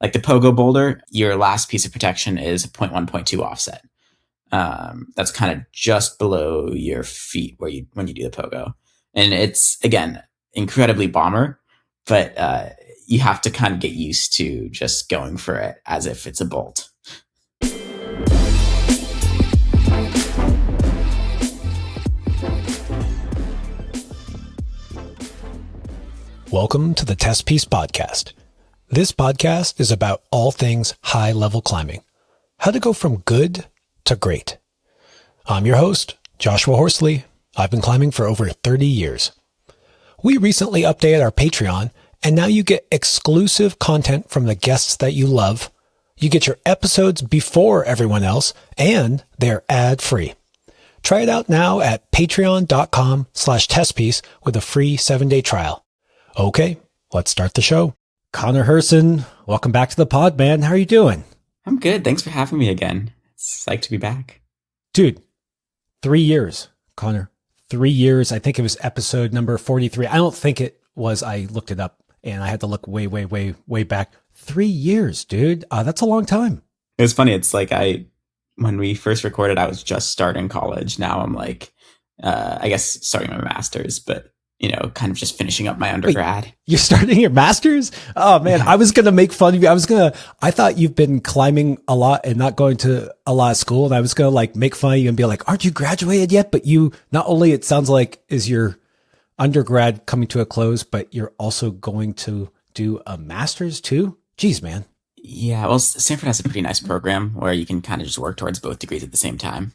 like the pogo boulder, your last piece of protection is 0.1, 0.2 offset. That's kind of just below your feet when you do the pogo. And it's, again, incredibly bomber, but you have to kind of get used to just going for it as if it's a bolt. Welcome to the Testpiece podcast. This podcast is about all things high-level climbing. How to go from good to great. I'm your host, Joshua Horsley. I've been climbing for over 30 years. We recently updated our Patreon, and now you get exclusive content from the guests that you love. You get your episodes before everyone else, and they're ad-free. Try it out now at patreon.com/testpiece with a free 7-day trial. Okay, let's start the show. Connor Herson, welcome back to the pod, man. How are you doing? I'm good. Thanks for having me again. It's psyched to be back. Dude, 3 years, Connor. 3 years. I think it was episode number 43. I don't think it was. I looked it up and I had to look way back. 3 years, dude. That's a long time. It was funny. It's like when we first recorded, I was just starting college. Now I'm like, I guess starting my master's, but kind of just finishing up my undergrad. Wait, you're starting your master's? Oh man, yeah. I was going to make fun of you. I thought you've been climbing a lot and not going to a lot of school. And I was going to make fun of you and be like, aren't you graduated yet? But you, not only it sounds like is your undergrad coming to a close, but you're also going to do a master's too? Jeez, man. Yeah. Well, Stanford has a pretty nice program where you can kind of just work towards both degrees at the same time.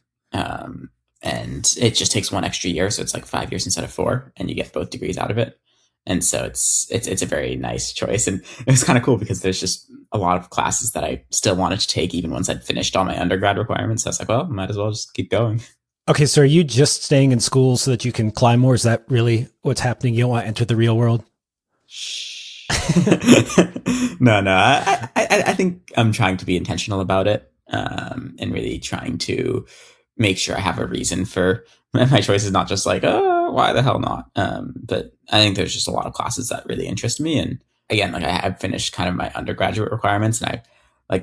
And it just takes 1 extra year. So it's like 5 years instead of 4, and you get both degrees out of it. And so it's a very nice choice. And it was kind of cool because there's just a lot of classes that I still wanted to take even once I'd finished all my undergrad requirements. So I was like, well, might as well just keep going. Okay. So are you just staying in school so that you can climb more? Is that really what's happening? You don't want to enter the real world? Shh. No. I think I'm trying to be intentional about it, and really trying to make sure I have a reason for my choices, not just like, oh, why the hell not? But I think there's just a lot of classes that really interest me. And again, I've finished kind of my undergraduate requirements, and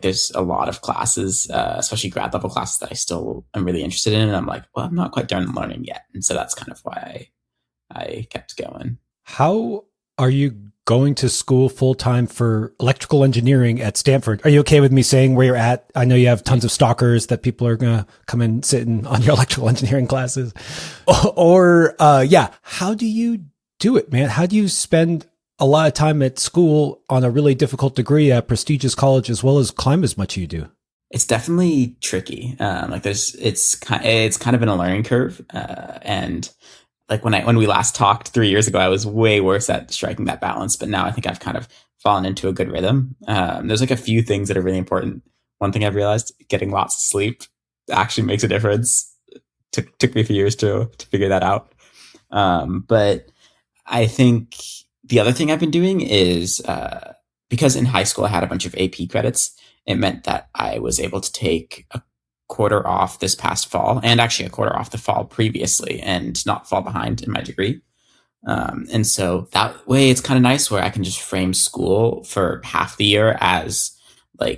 there's a lot of classes, especially grad level classes that I still am really interested in. And I'm like, well, I'm not quite done learning yet. And so that's kind of why I kept going. How are you going to school full-time for electrical engineering at Stanford? Are you okay with me saying where you're at? I know you have tons of stalkers that people are going to come and sit in on your electrical engineering classes. Or how do you do it, man? How do you spend a lot of time at school on a really difficult degree at a prestigious college as well as climb as much as you do? It's definitely tricky. It's kind of been a learning curve. And when we last talked 3 years ago, I was way worse at striking that balance, but now I think I've kind of fallen into a good rhythm. There's a few things that are really important. One thing I've realized, getting lots of sleep actually makes a difference. Took me a few years to figure that out. But I think the other thing I've been doing is, because in high school I had a bunch of AP credits, it meant that I was able to take a quarter off this past fall, and actually a quarter off the fall previously, and not fall behind in my degree. And so that way it's kind of nice where I can just frame school for half the year as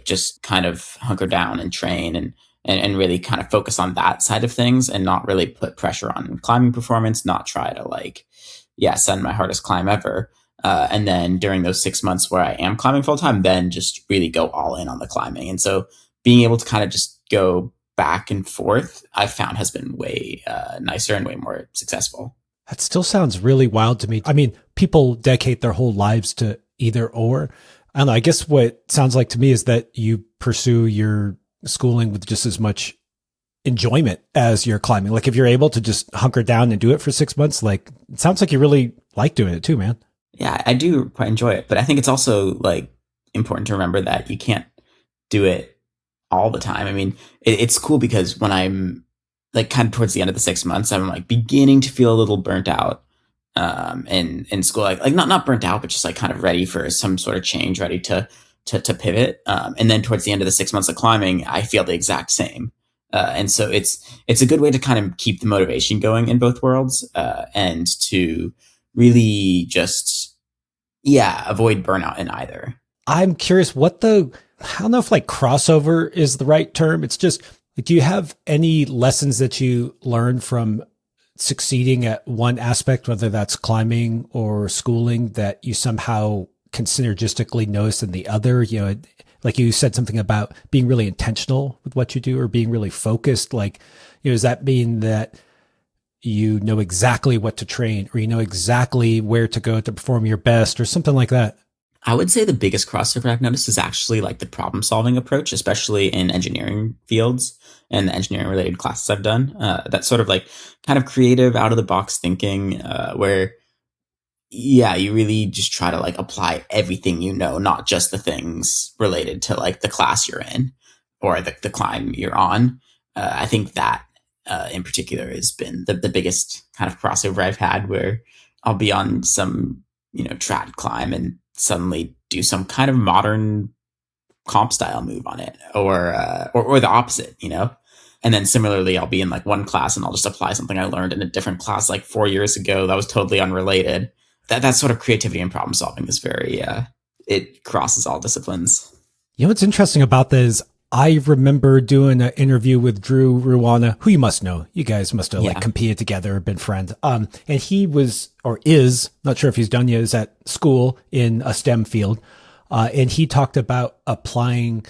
just kind of hunker down and train and really kind of focus on that side of things, and not really put pressure on climbing performance, not try to send my hardest climb ever. And then during those 6 months where I am climbing full time, then just really go all in on the climbing. And so being able to kind of just go back and forth, I've found has been way nicer and way more successful. That still sounds really wild to me. I mean, people dedicate their whole lives to either or. I don't know. I guess what sounds like to me is that you pursue your schooling with just as much enjoyment as you're climbing. Like if you're able to just hunker down and do it for 6 months, it sounds like you really like doing it too, man. Yeah, I do quite enjoy it. But I think it's also important to remember that you can't do it all the time. I mean, it's cool because when I'm kind of towards the end of the 6 months, I'm beginning to feel a little burnt out in school, not burnt out, but just kind of ready for some sort of change, ready to pivot. And then towards the end of the 6 months of climbing, I feel the exact same. And so it's a good way to kind of keep the motivation going in both worlds, and to really just, avoid burnout in either. I'm curious I don't know if like crossover is the right term. It's just, like, do you have any lessons that you learned from succeeding at one aspect, whether that's climbing or schooling, that you somehow can synergistically notice in the other? Like you said something about being really intentional with what you do or being really focused. Like, does that mean that you know exactly what to train or you know exactly where to go to perform your best or something like that? I would say the biggest crossover I've noticed is actually like the problem solving approach, especially in engineering fields and the engineering related classes I've done. That sort of like kind of creative, out of the box thinking, where yeah, you really just try to like apply everything you know, not just the things related to like the class you're in or the climb you're on. I think that in particular has been the biggest kind of crossover I've had where I'll be on some, trad climb and suddenly do some kind of modern comp style move on it or the opposite, And then similarly, I'll be in like one class and I'll just apply something I learned in a different class like 4 years ago that was totally unrelated. That sort of creativity and problem solving is very it crosses all disciplines. What's interesting about this is I remember doing an interview with Drew Ruana, who you must know. You guys must have like Yeah. competed together, been friends. And he was, or is, not sure if he's done yet, is at school in a STEM field. And he talked about applying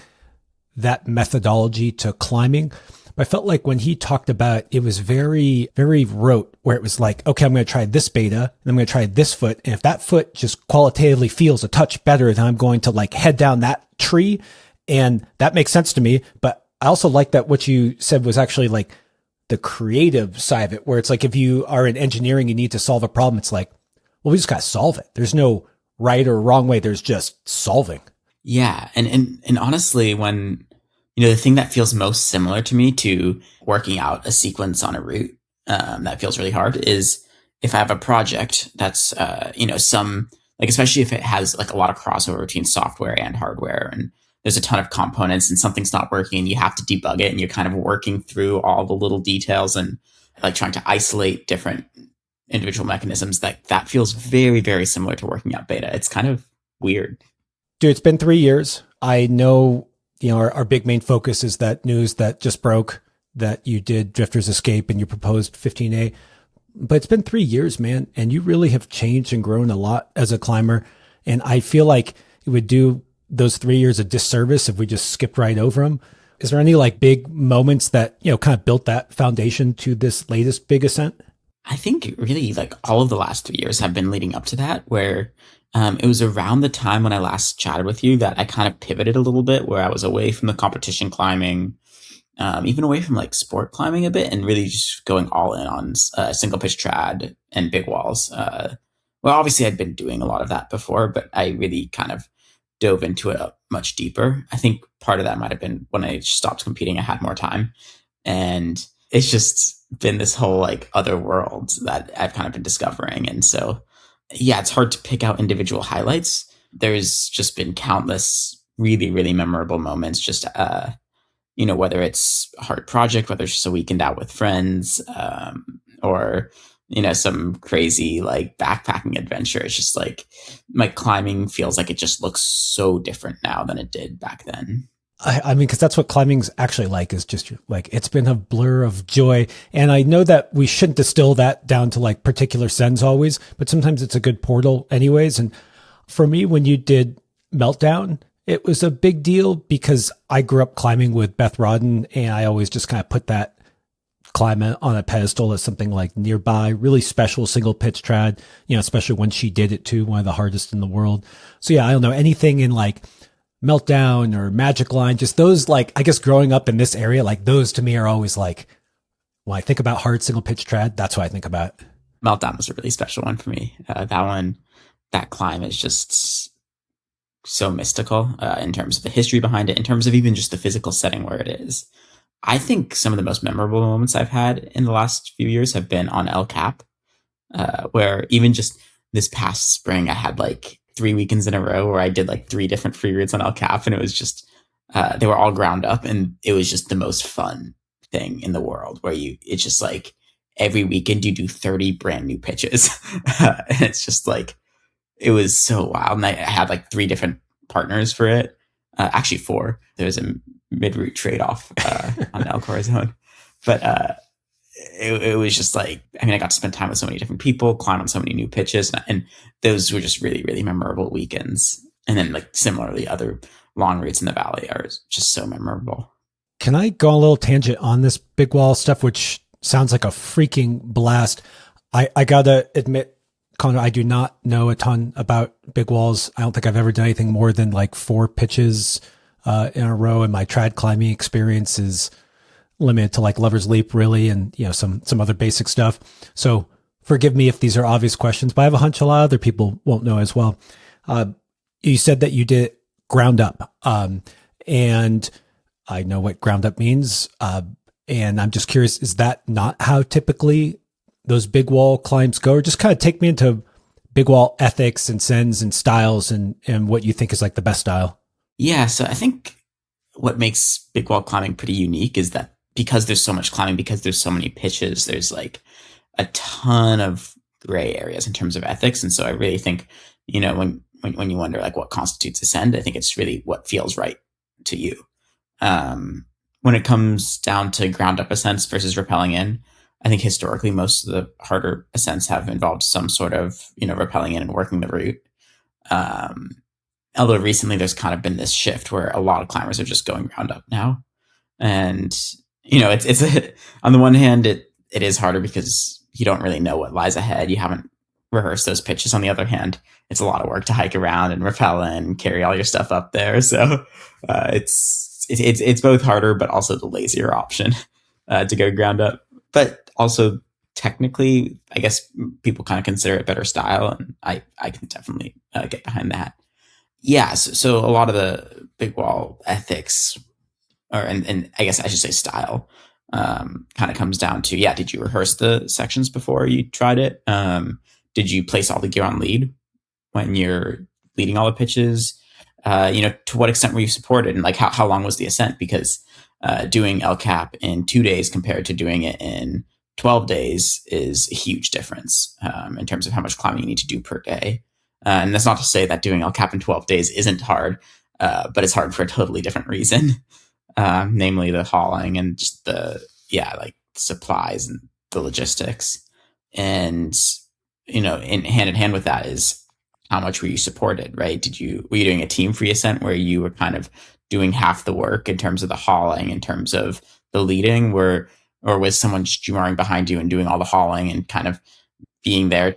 that methodology to climbing. But I felt like when he talked about it, it was very, very rote, where it was like, okay, I'm going to try this beta and I'm going to try this foot. And if that foot just qualitatively feels a touch better, then I'm going to like head down that tree. And that makes sense to me. But I also like that what you said was actually like the creative side of it, where it's like, if you are in engineering, you need to solve a problem. It's like, well, we just got to solve it. There's no right or wrong way. There's just solving. Yeah. And honestly, when the thing that feels most similar to me to working out a sequence on a route that feels really hard is if I have a project that's some like, especially if it has like a lot of crossover between software and hardware and there's a ton of components and something's not working and you have to debug it and you're kind of working through all the little details and like trying to isolate different individual mechanisms, that feels very, very similar to working out beta. It's kind of weird. Dude, it's been 3 years. I know, our big main focus is that news that just broke that you did Drifter's Escape and you proposed 15A. But it's been 3 years, man. And you really have changed and grown a lot as a climber. And I feel like it would do those 3 years a disservice if we just skipped right over them. Is there any like big moments that, kind of built that foundation to this latest big ascent? I think really like all of the last 3 years have been leading up to that, where it was around the time when I last chatted with you that I kind of pivoted a little bit, where I was away from the competition climbing, even away from like sport climbing a bit, and really just going all in on single pitch trad and big walls. Well, obviously I'd been doing a lot of that before, but I really kind of dove into it much deeper. I think part of that might have been when I stopped competing, I had more time, and it's just been this whole like other world that I've kind of been discovering. And so, yeah, it's hard to pick out individual highlights. There's just been countless really, really memorable moments, just, whether it's a hard project, whether it's just a weekend out with friends, or, some crazy like backpacking adventure. It's just like my climbing feels like it just looks so different now than it did back then. I mean, because that's what climbing's actually like, is just like, it's been a blur of joy. And I know that we shouldn't distill that down to like particular sends always, but sometimes it's a good portal anyways. And for me, when you did Meltdown, it was a big deal because I grew up climbing with Beth Rodden, and I always just kind of put that climb on a pedestal as something like nearby, really special single pitch trad, especially when she did it too, one of the hardest in the world. So yeah, I don't know, anything in like Meltdown or Magic Line, just those, like, I guess growing up in this area, like those to me are always like, when I think about hard single pitch trad, that's what I think about. Meltdown was a really special one for me. That climb is just so mystical in terms of the history behind it, in terms of even just the physical setting where it is. I think some of the most memorable moments I've had in the last few years have been on El Cap, where even just this past spring, I had like 3 weekends in a row where I did like 3 different free routes on El Cap, and it was just they were all ground up, and it was just the most fun thing in the world. Where it's just like every weekend you do 30 brand new pitches, and it's just like it was so wild. And I had like 3 different partners for it. Actually, four. There's a mid-route trade-off on El Corazon. But it was just like, I mean, I got to spend time with so many different people, climb on so many new pitches, and those were just really, really memorable weekends. And then, like, similarly, other long routes in the valley are just so memorable. Can I go on a little tangent on this big wall stuff, which sounds like a freaking blast? I gotta admit, Connor, I do not know a ton about big walls. I don't think I've ever done anything more than like 4 pitches in a row, and my trad climbing experience is limited to like Lover's Leap, really, and some other basic stuff. So forgive me if these are obvious questions, but I have a hunch a lot of other people won't know as well. You said that you did ground up, and I know what ground up means, and I'm just curious, is that not how typically those big wall climbs go? Or just kind of take me into big wall ethics and sends and styles and what you think is like the best style. Yeah, so I think what makes big wall climbing pretty unique is that because there's so much climbing, because there's so many pitches, there's like a ton of gray areas in terms of ethics. And so I really think, when you wonder like what constitutes ascend, I think it's really what feels right to you. When it comes down to ground up ascents versus rappelling in, I think historically most of the harder ascents have involved some sort of, rappelling in and working the route. Although recently there's kind of been this shift where a lot of climbers are just going ground up now. And, it's on the one hand, it is harder because you don't really know what lies ahead. You haven't rehearsed those pitches. On the other hand, it's a lot of work to hike around and rappel in, carry all your stuff up there. So it's both harder, but also the lazier option to go ground up. But also technically, I guess people kind of consider it better style, and I can definitely get behind that. Yeah, so a lot of the big wall ethics, and I guess I should say style, kind of comes down to, did you rehearse the sections before you tried it? Did you place all the gear on lead when you're leading all the pitches? To what extent were you supported, and like how long was the ascent? Because doing El Cap in 2 days compared to doing it in 12 days is a huge difference in terms of how much climbing you need to do per day. And that's not to say that doing El Cap in 12 days isn't hard, but it's hard for a totally different reason, namely the hauling and just like supplies and the logistics. And, in hand in hand with that is how much were you supported, right? Were you doing a team free ascent where you were kind of doing half the work in terms of the hauling, in terms of the leading, or was someone just jarring behind you and doing all the hauling and kind of being there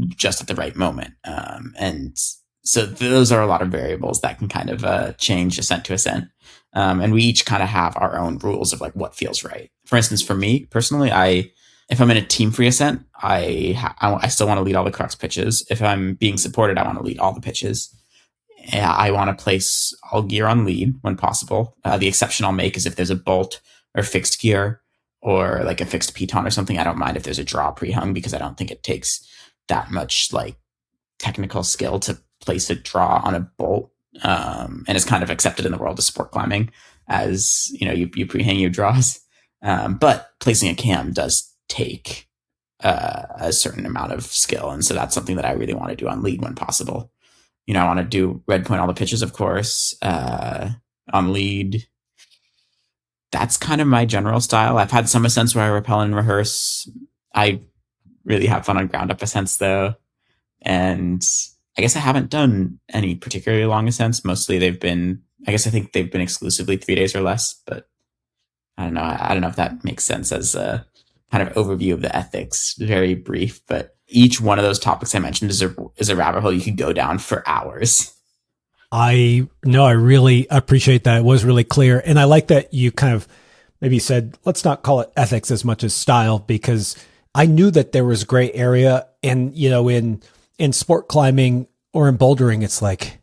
just at the right moment? And so those are a lot of variables that can kind of change ascent to ascent. And we each kind of have our own rules of like what feels right. For instance, for me personally, if I'm in a team free ascent, I still want to lead all the crux pitches. If I'm being supported, I want to lead all the pitches. I want to place all gear on lead when possible. The exception I'll make is if there's a bolt or fixed gear or like a fixed piton or something. I don't mind if there's a draw pre-hung, because I don't think it takes that much like technical skill to place a draw on a bolt. And it's kind of accepted in the world of sport climbing as, you pre-hang your draws. But placing a cam does take a certain amount of skill. And so that's something that I really want to do on lead when possible. I want to do red point all the pitches, of course, on lead. That's kind of my general style. I've had some ascents where I rappel and rehearse. I really have fun on ground up ascents though. And I guess I haven't done any particularly long ascents. Mostly I think they've been exclusively 3 days or less, but I don't know. I don't know if that makes sense as a kind of overview of the ethics. Very brief, but each one of those topics I mentioned is a rabbit hole you could go down for hours. I really appreciate that. It was really clear. And I like that you kind of maybe said, let's not call it ethics as much as style, because I knew that there was gray area. And, in sport climbing or in bouldering, it's like,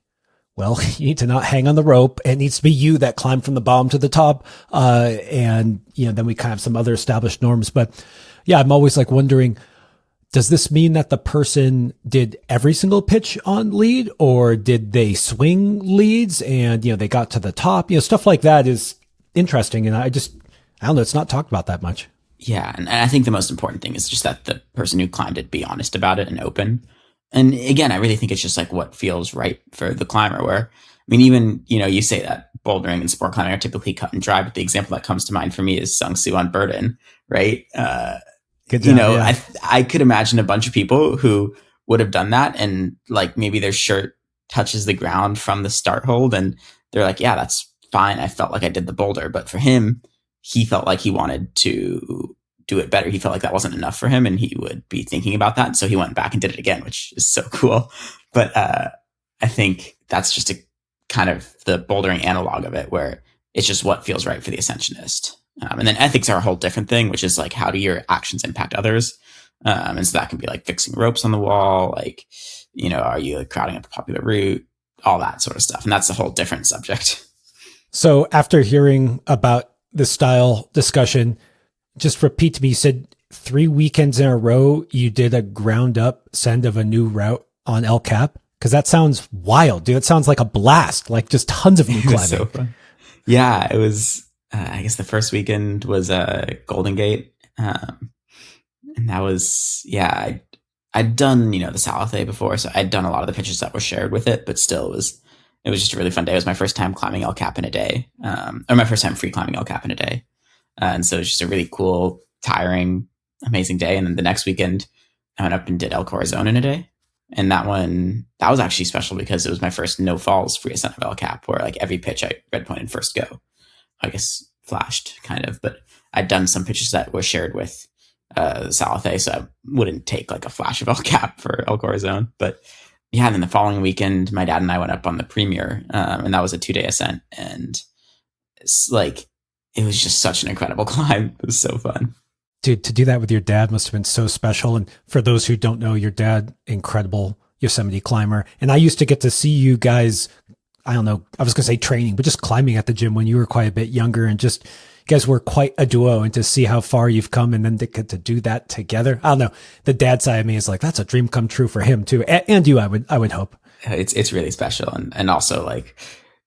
well, you need to not hang on the rope. It needs to be you that climb from the bottom to the top. And, then we kind of have some other established norms. But yeah, I'm always like wondering, does this mean that the person did every single pitch on lead, or did they swing leads and, they got to the top? Stuff like that is interesting. And I don't know, it's not talked about that much. Yeah. And I think the most important thing is just that the person who climbed it be honest about it and open. And again, I really think it's just like what feels right for the climber. Where I mean, even you say that bouldering and sport climbing are typically cut and dry, but the example that comes to mind for me is Sung Soo on Burden, right? Good job. Yeah. I could imagine a bunch of people who would have done that, and like maybe their shirt touches the ground from the start hold, and they're like, yeah, that's fine. I felt like I did the boulder, but for him, he felt like he wanted to do it better. He felt like that wasn't enough for him, and he would be thinking about that. So he went back and did it again, which is so cool. But I think that's just a kind of the bouldering analog of it, where it's just what feels right for the ascensionist. And then ethics are a whole different thing, which is like, how do your actions impact others? And so that can be like fixing ropes on the wall, like, are you like crowding up a popular route, all that sort of stuff. And that's a whole different subject. So after hearing about the style discussion, just repeat to me, you said 3 weekends in a row, you did a ground up send of a new route on El Cap. Cause that sounds wild, dude. It sounds like a blast, like just tons of new climbing. So fun. Yeah, it was, I guess the first weekend was Golden Gate. And that was, yeah, I'd done, the Salothe before. So I'd done a lot of the pitches that were shared with it, but still it was just a really fun day. It was my first time climbing El Cap in a day, or my first time free climbing El Cap in a day. And so it was just a really cool, tiring, amazing day. And then the next weekend, I went up and did El Corazon in a day. And that was actually special because it was my first no falls free ascent of El Cap, where like every pitch I red pointed first go. I guess flashed kind of, but I'd done some pitches that were shared with Salothe, so I wouldn't take like a flash of El Cap for El Corazon. But yeah, and then the following weekend, my dad and I went up on the Premier, and that was a 2-day ascent. And it's like, it was just such an incredible climb. It was so fun. Dude, to do that with your dad must have been so special. And for those who don't know, your dad, incredible Yosemite climber. And I used to get to see you guys, I don't know, I was going to say training, but just climbing at the gym when you were quite a bit younger, and just, you guys were quite a duo, and to see how far you've come and then to get to do that together. I don't know. The dad side of me is like, that's a dream come true for him too. And you, I would hope. It's really special. And also like,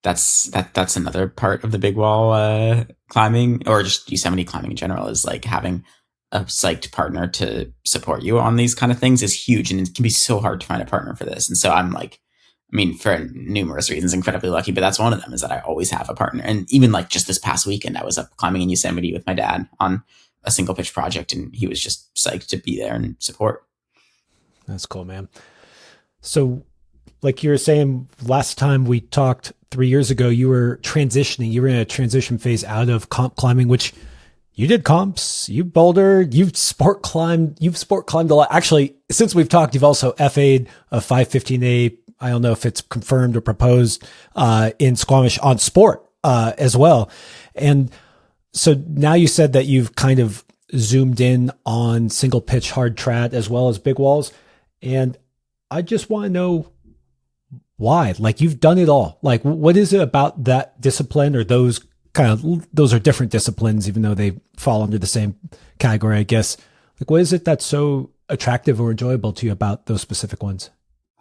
that's another part of the big wall climbing, or just Yosemite climbing in general, is like having a psyched partner to support you on these kind of things is huge. And it can be so hard to find a partner for this. And so I'm like, I mean, for numerous reasons, incredibly lucky, but that's one of them, is that I always have a partner. And even like just this past weekend, I was up climbing in Yosemite with my dad on a single pitch project, and he was just psyched to be there and support. That's cool, man. So like you were saying, last time we talked 3 years ago, you were transitioning, you were in a transition phase out of comp climbing, which you did comps, you bouldered, you've sport climbed a lot. Actually, since we've talked, you've also FA'd a 515A. I don't know if it's confirmed or proposed, in Squamish on sport, as well. And so now you said that you've kind of zoomed in on single pitch hard trad as well as big walls. And I just want to know why, like, you've done it all. Like, what is it about that discipline, or those are different disciplines, even though they fall under the same category, I guess. Like, what is it that's so attractive or enjoyable to you about those specific ones?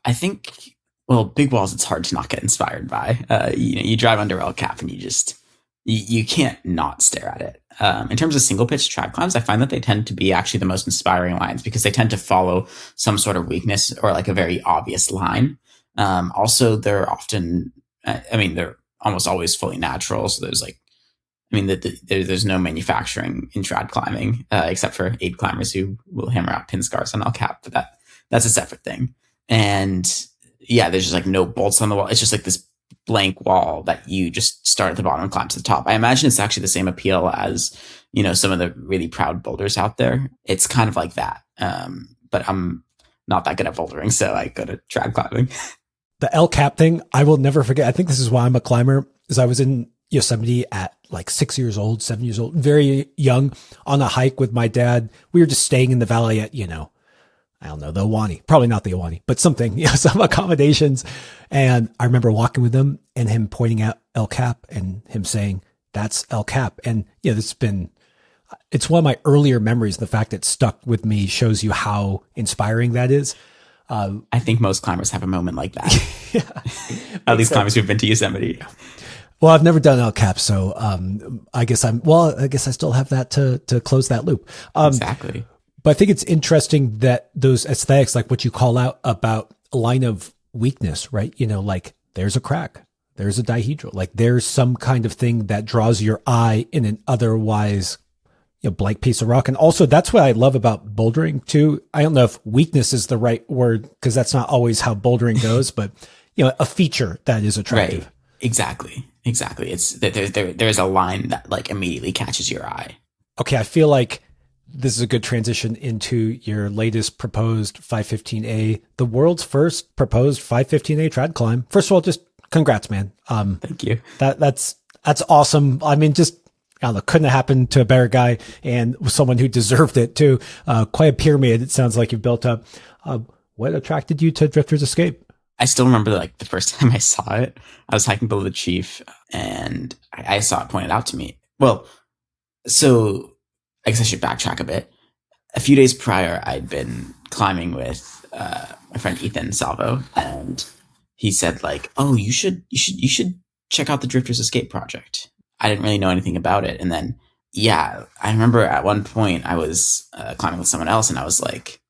I think, well, big walls, it's hard to not get inspired by. You drive under El Cap and you can't not stare at it. In terms of single pitch trad climbs, I find that they tend to be actually the most inspiring lines, because they tend to follow some sort of weakness or like a very obvious line. Also, they're often, they're almost always fully natural. So there's like, there's no manufacturing in trad climbing, except for aid climbers who will hammer out pin scars on El Cap, but that's a separate thing. And yeah, there's just like no bolts on the wall. It's just like this blank wall that you just start at the bottom and climb to the top. I imagine it's actually the same appeal as, some of the really proud boulders out there. It's kind of like that. But I'm not that good at bouldering, so I go to trad climbing. The El Cap thing, I will never forget. I think this is why I'm a climber, is I was in Yosemite at like 6 years old, 7 years old, very young, on a hike with my dad. We were just staying in the valley at, I don't know, the Awani, probably not the Awani, but something, some accommodations. And I remember walking with him and him pointing out El Cap and him saying, that's El Cap. And it's one of my earlier memories. The fact that it stuck with me shows you how inspiring that is. I think most climbers have a moment like that. Yeah. At least climbers who've been to Yosemite. Well, I've never done El Cap, so I guess I still have that to close that loop. Exactly. But I think it's interesting that those aesthetics, like what you call out about a line of weakness, right? Like there's a crack, there's a dihedral, like there's some kind of thing that draws your eye in an otherwise blank piece of rock. And also that's what I love about bouldering too. I don't know if weakness is the right word because that's not always how bouldering goes, but a feature that is attractive. Right. Exactly. It's there's a line that like immediately catches your eye. Okay. I feel like this is a good transition into your latest proposed 515A, the world's first proposed 515A trad climb. First of all, just congrats, man. Thank you. That's awesome. I mean, just, I don't know, couldn't have happened to a better guy and someone who deserved it too. Quite a pyramid. It sounds like you've built up. What attracted you to Drifter's Escape? I still remember like the first time I saw it. I was hiking below the Chief and I saw it pointed out to me. Well, so I guess I should backtrack a bit. A few days prior, I'd been climbing with my friend Ethan Salvo, and he said like, "Oh, you should check out the Drifter's Escape project." I didn't really know anything about it, and then yeah, I remember at one point I was climbing with someone else, and I was like,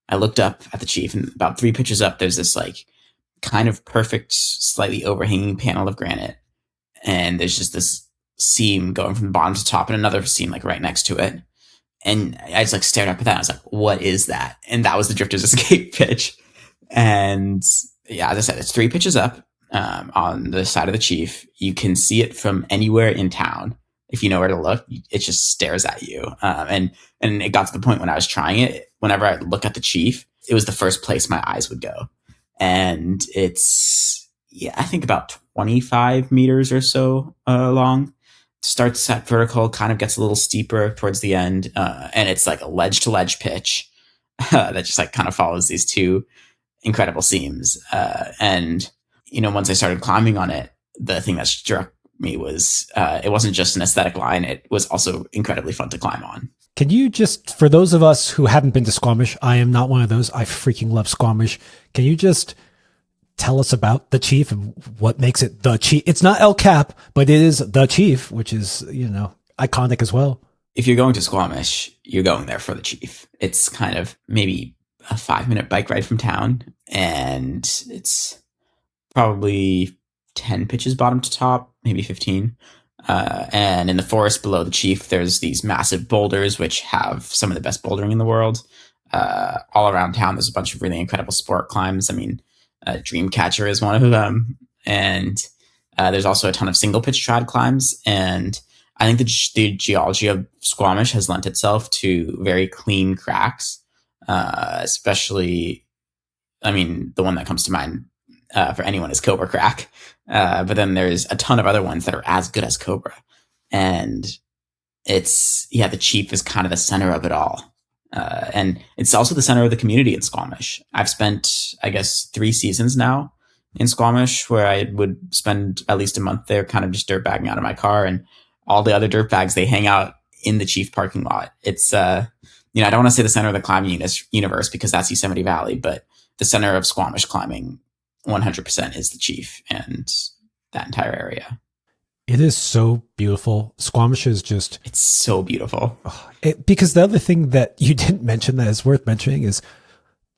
I looked up at the Chief, and about 3 pitches up, there's this like kind of perfect, slightly overhanging panel of granite, and there's just this seam going from the bottom to top and another seam like right next to it. And I just like stared up at that. I was like, what is that? And that was the Drifter's Escape pitch. And yeah, as I said, it's 3 pitches up on the side of the Chief. You can see it from anywhere in town. If you know where to look, it just stares at you. And it got to the point when I was trying it, whenever I look at the Chief, it was the first place my eyes would go. And it's, yeah, I think about 25 meters or so long. Starts at vertical, kind of gets a little steeper towards the end, and it's like a ledge to ledge pitch that just like kind of follows these 2 incredible seams. And once I started climbing on it, the thing that struck me was it wasn't just an aesthetic line; it was also incredibly fun to climb on. Can you just, for those of us who haven't been to Squamish, I am not one of those. I freaking love Squamish. Can you just tell us about the Chief and what makes it the Chief? It's not El Cap, but it is the Chief, which is, iconic as well. If you're going to Squamish, you're going there for the Chief. It's kind of maybe a 5-minute bike ride from town, and it's probably 10 pitches bottom to top, maybe 15. And in the forest below the Chief, there's these massive boulders, which have some of the best bouldering in the world. All around town, there's a bunch of really incredible sport climbs. I mean, Dreamcatcher is one of them. And there's also a ton of single pitch trad climbs. And I think the geology of Squamish has lent itself to very clean cracks, especially, I mean, the one that comes to mind for anyone is Cobra Crack. But then there's a ton of other ones that are as good as Cobra. And the Chief is kind of the center of it all. And it's also the center of the community in Squamish. I've spent, I guess, 3 seasons now in Squamish where I would spend at least a month there kind of just dirtbagging out of my car, and all the other dirtbags, they hang out in the Chief parking lot. It's, I don't want to say the center of the climbing universe because that's Yosemite Valley, but the center of Squamish climbing 100% is the Chief and that entire area. It is so beautiful. Squamish is just... It's so beautiful. Because the other thing that you didn't mention that is worth mentioning is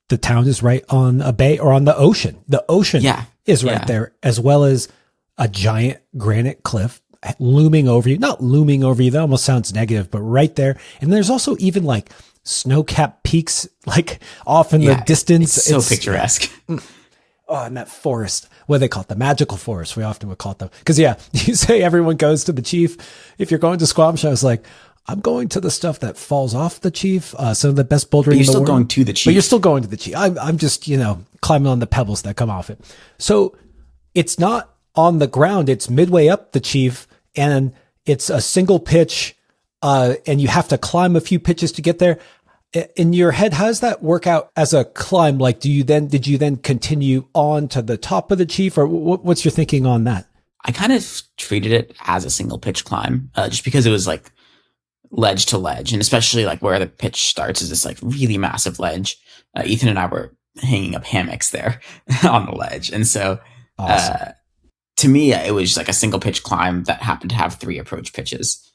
the town is right on a bay or on the ocean. The ocean is right there, as well as a giant granite cliff looming over you. Not looming over you, that almost sounds negative, but right there. And there's also even like snow-capped peaks like off in the distance. It's so picturesque. Oh, and that forest, what do they call it? The magical forest, we often would call it them. Because you say everyone goes to the Chief. If you're going to Squamish, I was like, I'm going to the stuff that falls off the Chief. Some of the best bouldering in the world. You're still going to the Chief. But you're still going to the Chief. I'm just, climbing on the pebbles that come off it. So it's not on the ground. It's midway up the Chief, and it's a single pitch, and you have to climb a few pitches to get there. In your head, how does that work out as a climb? Like, did you then continue on to the top of the Chief, or what's your thinking on that? I kind of treated it as a single pitch climb, just because it was like ledge to ledge, and especially like where the pitch starts is this like really massive ledge. Ethan and I were hanging up hammocks there on the ledge, and so awesome. To me, it was just like a single pitch climb that happened to have 3 approach pitches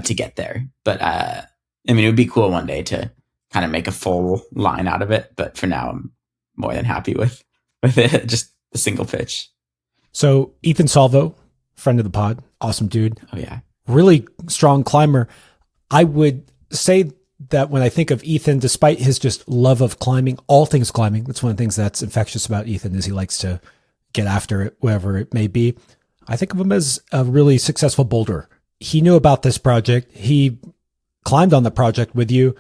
to get there. But I mean, it would be cool one day to kind of make a full line out of it. But for now, I'm more than happy with it, just a single pitch. So Ethan Salvo, friend of the pod, awesome dude, Oh yeah, really strong climber. I would say that when I think of Ethan, despite his just love of climbing, all things climbing, that's one of the things that's infectious about Ethan is he likes to get after it, wherever it may be. I think of him as a really successful boulderer. He knew about this project. He climbed on the project with you.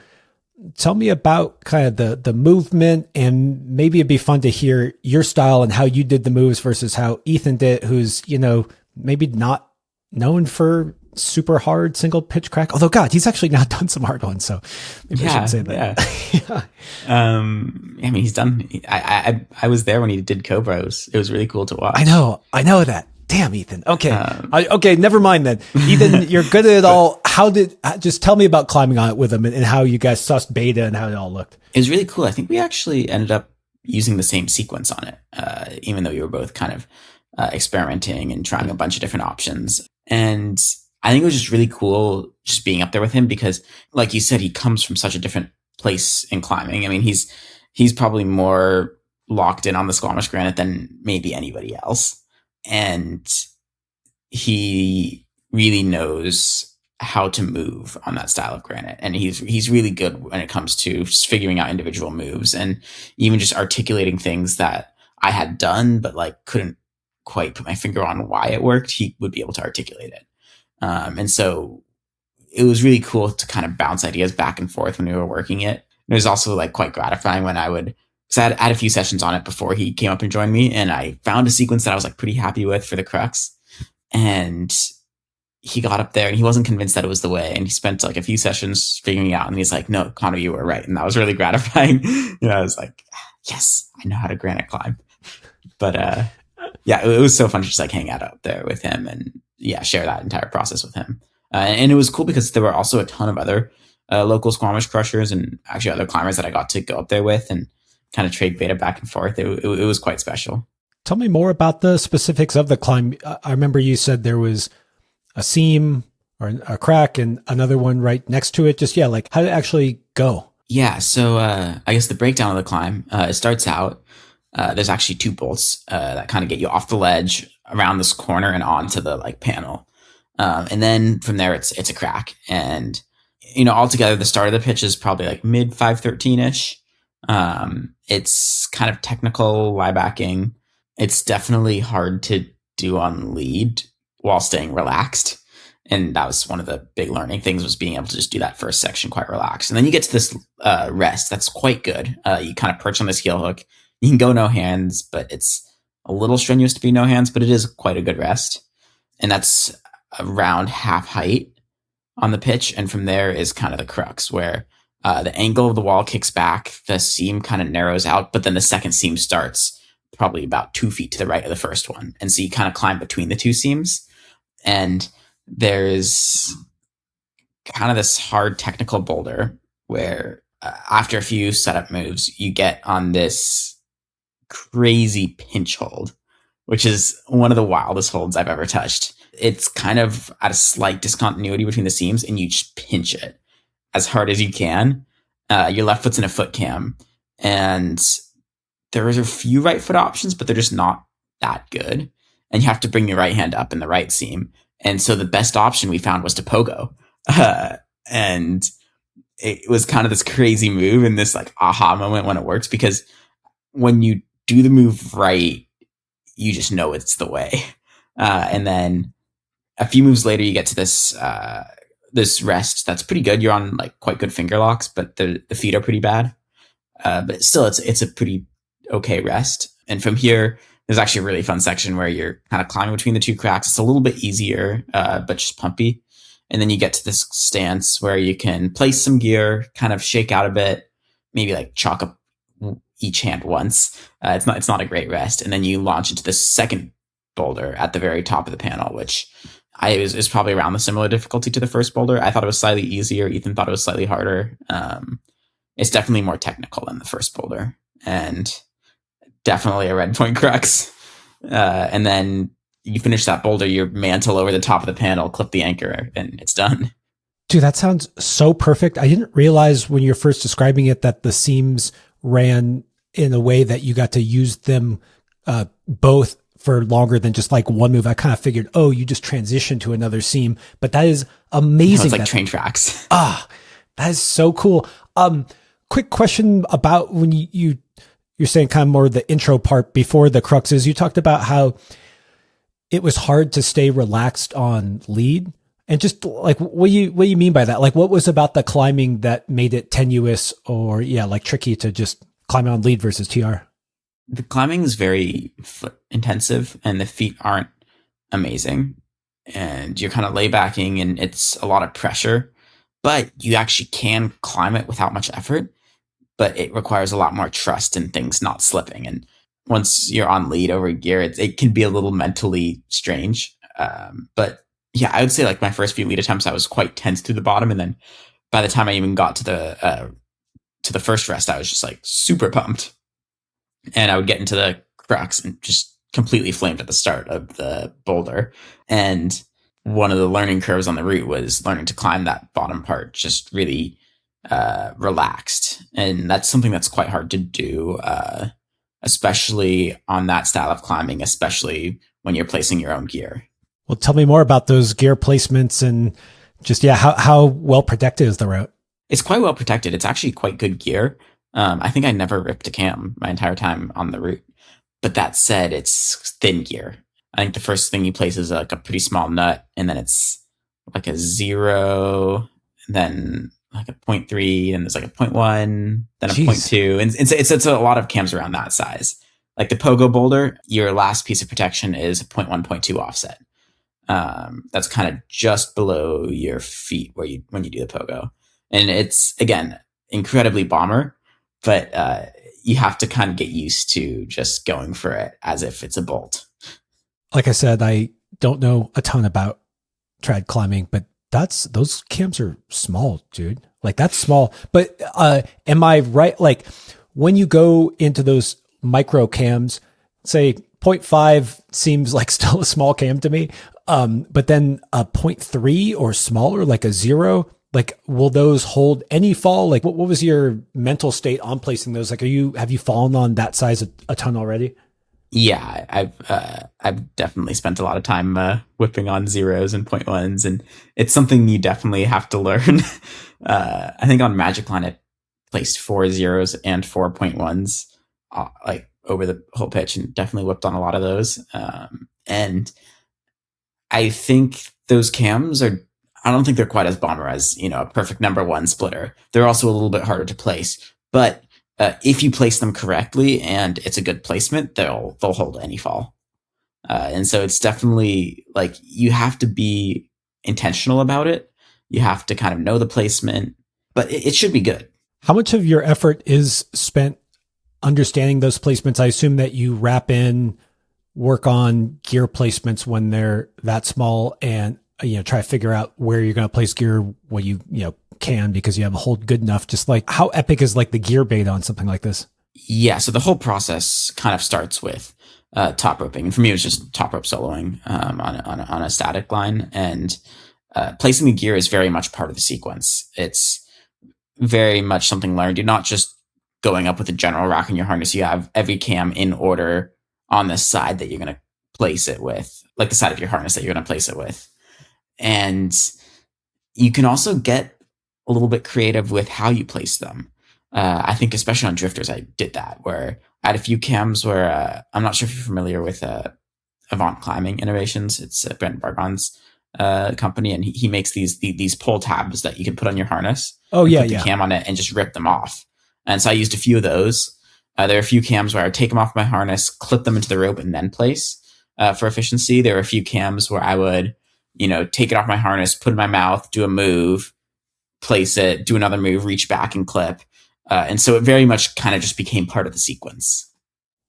Tell me about kind of the movement, and maybe it'd be fun to hear your style and how you did the moves versus how Ethan did, who's, maybe not known for super hard single pitch crack. Although, God, he's actually now done some hard ones, so maybe I shouldn't say that. Yeah. I mean, he's done. I was there when he did Cobra. It was really cool to watch. I know that. Damn, Ethan. Okay. Okay. Never mind then. Ethan, you're good at it all. Just tell me about climbing on it with him and how you guys sussed beta and how it all looked. It was really cool. I think we actually ended up using the same sequence on it, even though we were both kind of experimenting and trying a bunch of different options. And I think it was just really cool just being up there with him because, like you said, he comes from such a different place in climbing. I mean, he's probably more locked in on the Squamish granite than maybe anybody else. And he really knows how to move on that style of granite. And he's really good when it comes to just figuring out individual moves and even just articulating things that I had done, but like couldn't quite put my finger on why it worked. He would be able to articulate it. And so it was really cool to kind of bounce ideas back and forth when we were working it. It was also like quite gratifying when because I had a few sessions on it before he came up and joined me, and I found a sequence that I was like pretty happy with for the crux. And he got up there and he wasn't convinced that it was the way. And he spent like a few sessions figuring it out. And he's like, no, Connor, you were right. And that was really gratifying. I was like, yes, I know how to granite climb. But yeah, it was so fun to just like hang out up there with him and share that entire process with him. And it was cool because there were also a ton of other local Squamish crushers and actually other climbers that I got to go up there with and kind of trade beta back and forth. It was quite special. Tell me more about the specifics of the climb. I remember you said there was a seam or a crack and another one right next to it. Just, like how did it actually go? Yeah. So I guess the breakdown of the climb, it starts out, there's actually 2 bolts that kind of get you off the ledge around this corner and onto the like panel. And then from there, it's a crack. And, altogether, the start of the pitch is probably like mid 513-ish. It's kind of technical lie backing. It's definitely hard to do on lead while staying relaxed. And that was one of the big learning things, was being able to just do that first section quite relaxed. And then you get to this rest that's quite good. You kind of perch on this heel hook. You can go no hands, but it's a little strenuous to be no hands, but it is quite a good rest. And that's around half height on the pitch. And from there is kind of the crux where the angle of the wall kicks back, the seam kind of narrows out, but then the second seam starts probably about 2 feet to the right of the first one. And so you kind of climb between the 2 seams. And there's kind of this hard technical boulder where after a few setup moves, you get on this crazy pinch hold, which is one of the wildest holds I've ever touched. It's kind of at a slight discontinuity between the seams, and you just pinch it as hard as you can. Your left foot's in a foot cam, and there are a few right foot options, but they're just not that good. And you have to bring your right hand up in the right seam. And so the best option we found was to pogo. And it was kind of this crazy move and this like aha moment when it works, because when you do the move right, you just know it's the way. And then a few moves later, you get to this this rest that's pretty good. You're on like quite good finger locks, but the feet are pretty bad. But still, it's a pretty okay rest. And from here, there's actually a really fun section where you're kind of climbing between the 2 cracks. It's a little bit easier, but just pumpy. And then you get to this stance where you can place some gear, kind of shake out a bit, maybe like chalk up each hand once. It's not a great rest. And then you launch into this second boulder at the very top of the panel, which is probably around the similar difficulty to the first boulder. I thought it was slightly easier. Ethan thought it was slightly harder. It's definitely more technical than the first boulder, and definitely a red point crux. And then you finish that boulder, you mantle over the top of the panel, clip the anchor, and it's done. Dude, that sounds so perfect. I didn't realize when you're first describing it that the seams ran in a way that you got to use them both for longer than just like one move. I kind of figured, oh, you just transition to another seam, but that is amazing. No, it's like train tracks. That is so cool. Quick question about when you're saying kind of more the intro part before the cruxes. You talked about how it was hard to stay relaxed on lead. And just like, what do you mean by that? Like, what was about the climbing that made it tenuous or like tricky to just climb on lead versus TR? The climbing is very foot intensive and the feet aren't amazing. And you're kind of laybacking and it's a lot of pressure, but you actually can climb it without much effort. But it requires a lot more trust in things not slipping. And once you're on lead over gear, it can be a little mentally strange. But yeah, I would say like my first few lead attempts, I was quite tense through the bottom. And then by the time I even got to the first rest, I was just like super pumped. And I would get into the crux and just completely flamed at the start of the boulder. And one of the learning curves on the route was learning to climb that bottom part just really relaxed. And that's something that's quite hard to do, especially on that style of climbing, especially when you're placing your own gear. Well, tell me more about those gear placements and just, how well protected is the route? It's quite well protected. It's actually quite good gear. I think I never ripped a cam my entire time on the route. But that said, it's thin gear. I think the first thing you place is like a pretty small nut, and then it's like a 0, and then like a 0.3, and there's like a 0.1, then a 0.2. And it's a lot of cams around that size. Like the pogo boulder, your last piece of protection is a 0.1, 0.2 offset. That's kind of just below your feet when you do the pogo. And it's, again, incredibly bomber, but you have to kind of get used to just going for it as if it's a bolt. Like I said, I don't know a ton about trad climbing, but those cams are small, dude. Like that's small. But am I right? Like when you go into those micro cams, say 0.5 seems like still a small cam to me. But then a 0.3 or smaller, like a 0, like will those hold any fall? Like what was your mental state on placing those? Like have you fallen on that size a ton already? Yeah, I've definitely spent a lot of time whipping on 0s and 0.1s, and it's something you definitely have to learn. I think on Magic Line I placed 4 0s and 4 0.1s like over the whole pitch, and definitely whipped on a lot of those. And I think those cams I don't think they're quite as bomber as a perfect number 1 splitter. They're also a little bit harder to place, but if you place them correctly and it's a good placement, they'll hold any fall. And so it's definitely like you have to be intentional about it. You have to kind of know the placement, but it should be good. How much of your effort is spent understanding those placements? I assume that you wrap in, work on gear placements when they're that small, and try to figure out where you're going to place gear when you can, because you have a hold good enough. Just like how epic is like the gear bait on something like this? Yeah, so the whole process kind of starts with top roping, and for me it was just top rope soloing on a static line, and placing the gear is very much part of the sequence. It's very much something learned. You're not just going up with a general rack in your harness. You have every cam in order on the side that you're going to place it with, like the side of your harness that you're going to place it with. And you can also get a little bit creative with how you place them. I think especially on drifters, I did that, where I had a few cams where I'm not sure if you're familiar with Avant Climbing Innovations. It's Brent Bargon's company, and he makes these pull tabs that you can put on your harness. Oh yeah, put the cam on it and just rip them off. And so I used a few of those. There are a few cams where I would take them off my harness, clip them into the rope, and then place for efficiency. There are a few cams where I would, take it off my harness, put it in my mouth, do a move, place it, do another move, reach back and clip. And so it very much kind of just became part of the sequence.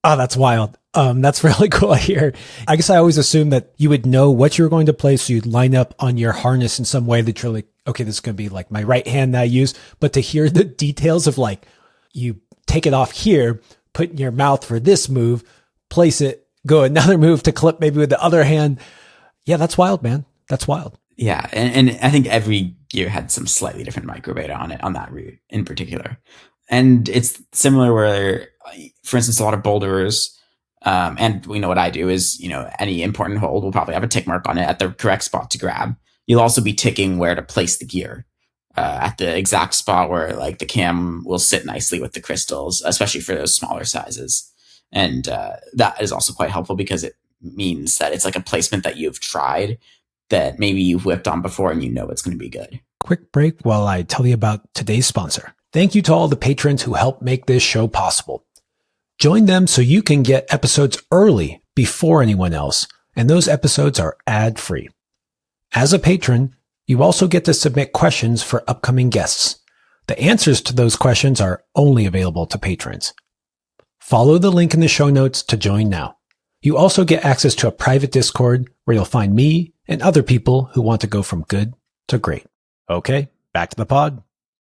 Oh, that's wild. That's really cool here. I guess I always assumed that you would know what you were going to place, so you'd line up on your harness in some way that you're like, okay, this is going to be like my right hand that I use. But to hear the details of like, you take it off here, put in your mouth for this move, place it, go another move to clip maybe with the other hand. Yeah, that's wild, man. That's wild. Yeah, and I think every gear had some slightly different microbeta on it on that route in particular, and it's similar where, for instance, a lot of boulderers, and we know what I do is any important hold will probably have a tick mark on it at the correct spot to grab. You'll also be ticking where to place the gear at the exact spot where like the cam will sit nicely with the crystals, especially for those smaller sizes, and that is also quite helpful because it means that it's like a placement that you've tried that maybe you've whipped on before and it's going to be good. Quick break while I tell you about today's sponsor. Thank you to all the patrons who help make this show possible. Join them so you can get episodes early before anyone else, and those episodes are ad-free. As a patron, you also get to submit questions for upcoming guests. The answers to those questions are only available to patrons. Follow the link in the show notes to join now. You also get access to a private Discord where you'll find me and other people who want to go from good to great. Okay, back to the pod.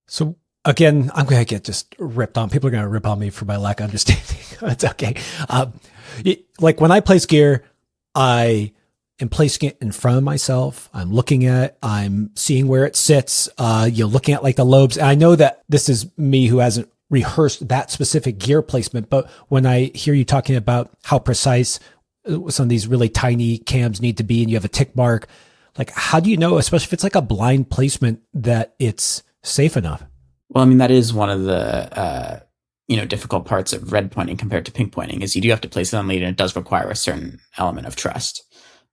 So again, I'm going to get just ripped on. People are going to rip on me for my lack of understanding. It's okay. Like when I place gear, I am placing it in front of myself. I'm looking at it. I'm seeing where it sits. Looking at like the lobes. And I know that this is me who hasn't rehearsed that specific gear placement. But when I hear you talking about how precise some of these really tiny cams need to be, and you have a tick mark, like how do you know, especially if it's like a blind placement, that it's safe enough? Well, I mean, that is one of the difficult parts of red pointing compared to pink pointing is you do have to place it on lead, and it does require a certain element of trust.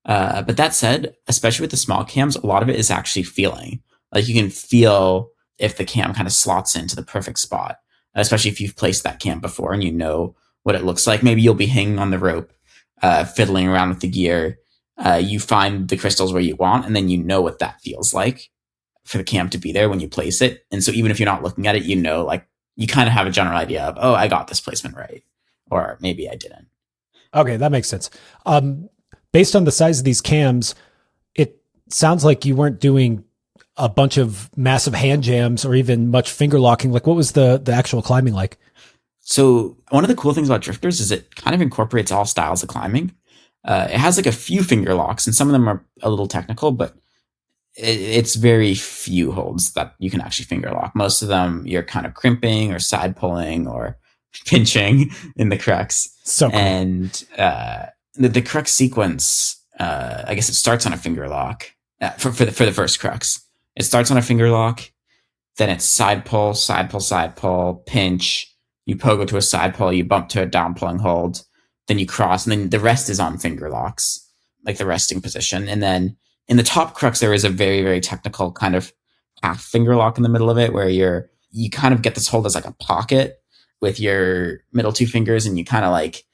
But that said, especially with the small cams, a lot of it is actually feeling. Like you can feel if the cam kind of slots into the perfect spot, especially if you've placed that cam before and you know what it looks like. Maybe you'll be hanging on the rope, fiddling around with the gear. You find the crystals where you want, and then you know what that feels like for the cam to be there when you place it. And so even if you're not looking at it, like you kind of have a general idea of, oh, I got this placement right, or maybe I didn't. Okay, that makes sense. Based on the size of these cams, it sounds like you weren't doing a bunch of massive hand jams or even much finger locking. Like what was the actual climbing like? So one of the cool things about drifters is it kind of incorporates all styles of climbing. It has like a few finger locks, and some of them are a little technical, but it's very few holds that you can actually finger lock. Most of them you're kind of crimping or side pulling or pinching in the crux. So cool. And the crux sequence, I guess it starts on a finger lock for the first crux. It starts on a finger lock, then it's side pull, side pull, side pull, pinch. You pogo to a side pull, you bump to a down pulling hold, then you cross, and then the rest is on finger locks, like the resting position. And then in the top crux, there is a very, very technical kind of half finger lock in the middle of it, where you kind of get this hold as like a pocket with your middle two fingers, and you kind of like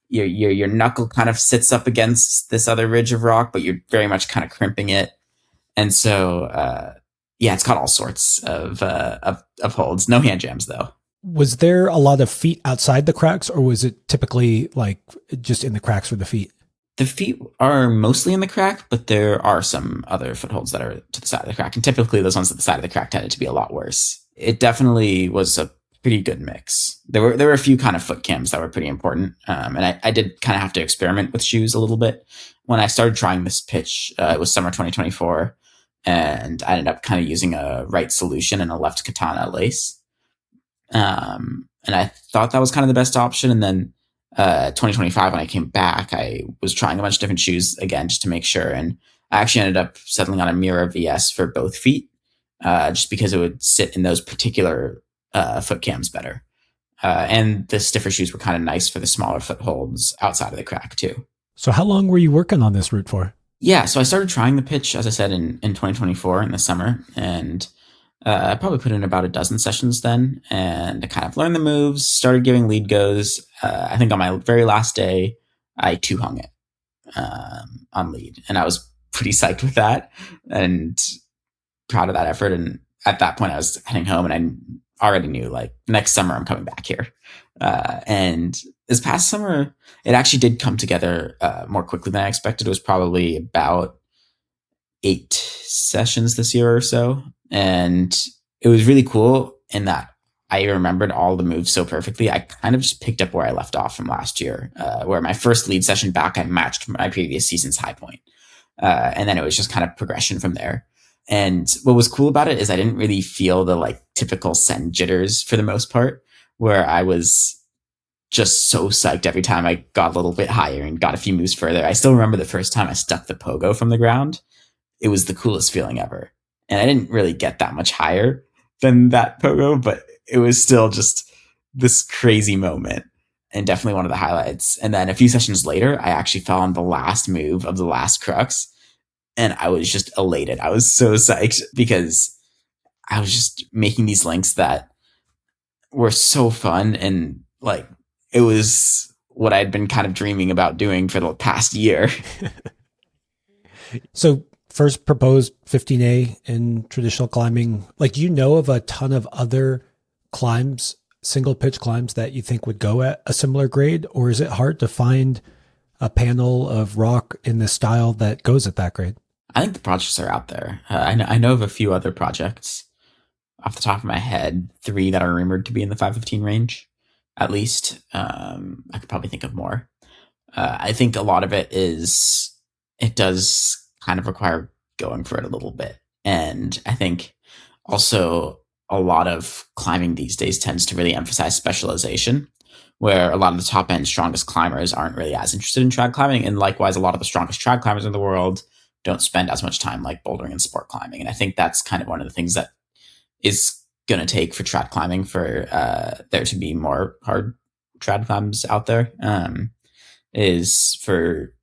your knuckle kind of sits up against this other ridge of rock, but you're very much kind of crimping it. And so, it's got all sorts of holds. No hand jams though. Was there a lot of feet outside the cracks, or was it typically like just in the cracks for the feet? The feet are mostly in the crack, but there are some other footholds that are to the side of the crack. And typically those ones at the side of the crack tended to be a lot worse. It definitely was a pretty good mix. There were a few kind of foot cams that were pretty important. And I did kind of have to experiment with shoes a little bit. When I started trying this pitch, it was summer 2024. And I ended up kind of using a right solution and a left katana lace. And I thought that was kind of the best option. And then 2025, when I came back, I was trying a bunch of different shoes again, just to make sure. And I actually ended up settling on a Mira VS for both feet, just because it would sit in those particular foot cams better. And the stiffer shoes were kind of nice for the smaller footholds outside of the crack too. So how long were you working on this route for? Yeah, so I started trying the pitch, as I said, in 2024 in the summer. And I probably put in about a dozen sessions then, and I kind of learned the moves, started giving lead goes. I think on my very last day, I two hung it on lead, and I was pretty psyched with that and proud of that effort. And at that point, I was heading home, and I already knew like next summer I'm coming back here. And this past summer, it actually did come together more quickly than I expected. It was probably about 8 sessions this year or so. And it was really cool in that I remembered all the moves so perfectly. I kind of just picked up where I left off from last year, where my first lead session back, I matched my previous season's high point. And then it was just kind of progression from there. And what was cool about it is I didn't really feel the like typical send jitters for the most part, where I was just so psyched every time I got a little bit higher and got a few moves further. I still remember the first time I stuck the pogo from the ground. It was the coolest feeling ever. And I didn't really get that much higher than that pogo, but it was still just this crazy moment and definitely one of the highlights. And then a few sessions later, I actually fell on the last move of the last crux and I was just elated. I was so psyched because I was just making these links that were so fun and like it was what I'd been kind of dreaming about doing for the past year. So first proposed 15A in traditional climbing. Like, do you know of a ton of other climbs, single pitch climbs that you think would go at a similar grade? Or is it hard to find a panel of rock in this style that goes at that grade? I think the projects are out there. I know of a few other projects off the top of my head, 3 that are rumored to be in the 515 range, at least. I could probably think of more. I think a lot of it does kind of require going for it a little bit. And I think also a lot of climbing these days tends to really emphasize specialization, where a lot of the top end strongest climbers aren't really as interested in trad climbing. And likewise, a lot of the strongest trad climbers in the world don't spend as much time like bouldering and sport climbing. And I think that's kind of one of the things that is going to take for trad climbing for there to be more hard trad climbs out there, is for,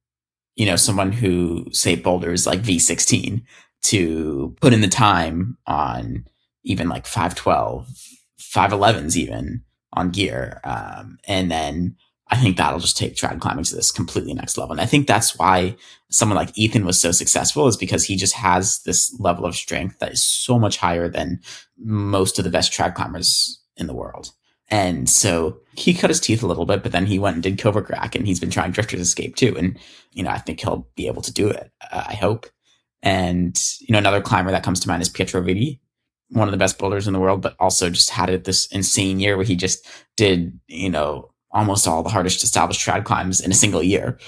someone who say boulders like V16 to put in the time on even like 512, 511s even on gear. And then I think that'll just take trad climbing to this completely next level. And I think that's why someone like Ethan was so successful, is because he just has this level of strength that is so much higher than most of the best trad climbers in the world. And so he cut his teeth a little bit, but then he went and did Cobra Crack, and he's been trying Drifter's Escape too. And, I think he'll be able to do it. I hope. And, another climber that comes to mind is Pietro Viti, one of the best boulders in the world, but also just had it this insane year where he just did, almost all the hardest established trad climbs in a single year.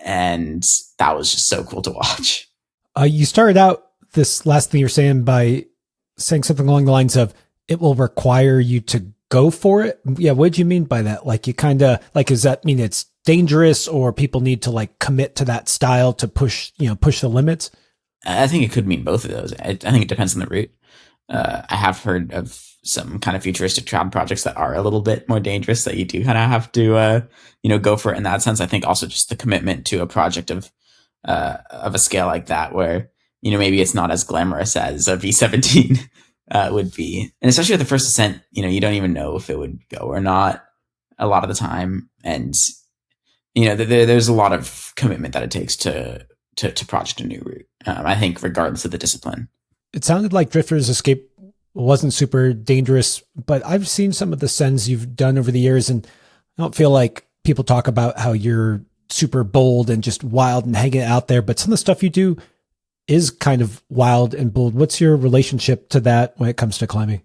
And that was just so cool to watch. You started out this last thing you're saying by saying something along the lines of, it will require you to go for it. Yeah. What do you mean by that? Like, you kind of like, does that mean it's dangerous, or people need to like commit to that style to push the limits? I think it could mean both of those. I think it depends on the route. I have heard of some kind of futuristic trad projects that are a little bit more dangerous, that you do kind of have to, go for it in that sense. I think also just the commitment to a project of a scale like that, where, maybe it's not as glamorous as a V17 would be. And especially with the first ascent, you don't even know if it would go or not a lot of the time. And, there's a lot of commitment that it takes to project a new route. I think regardless of the discipline. It sounded like Drifter's Escape wasn't super dangerous, but I've seen some of the sends you've done over the years, and I don't feel like people talk about how you're super bold and just wild and hanging out there, but some of the stuff you do is kind of wild and bold. What's your relationship to that when it comes to climbing?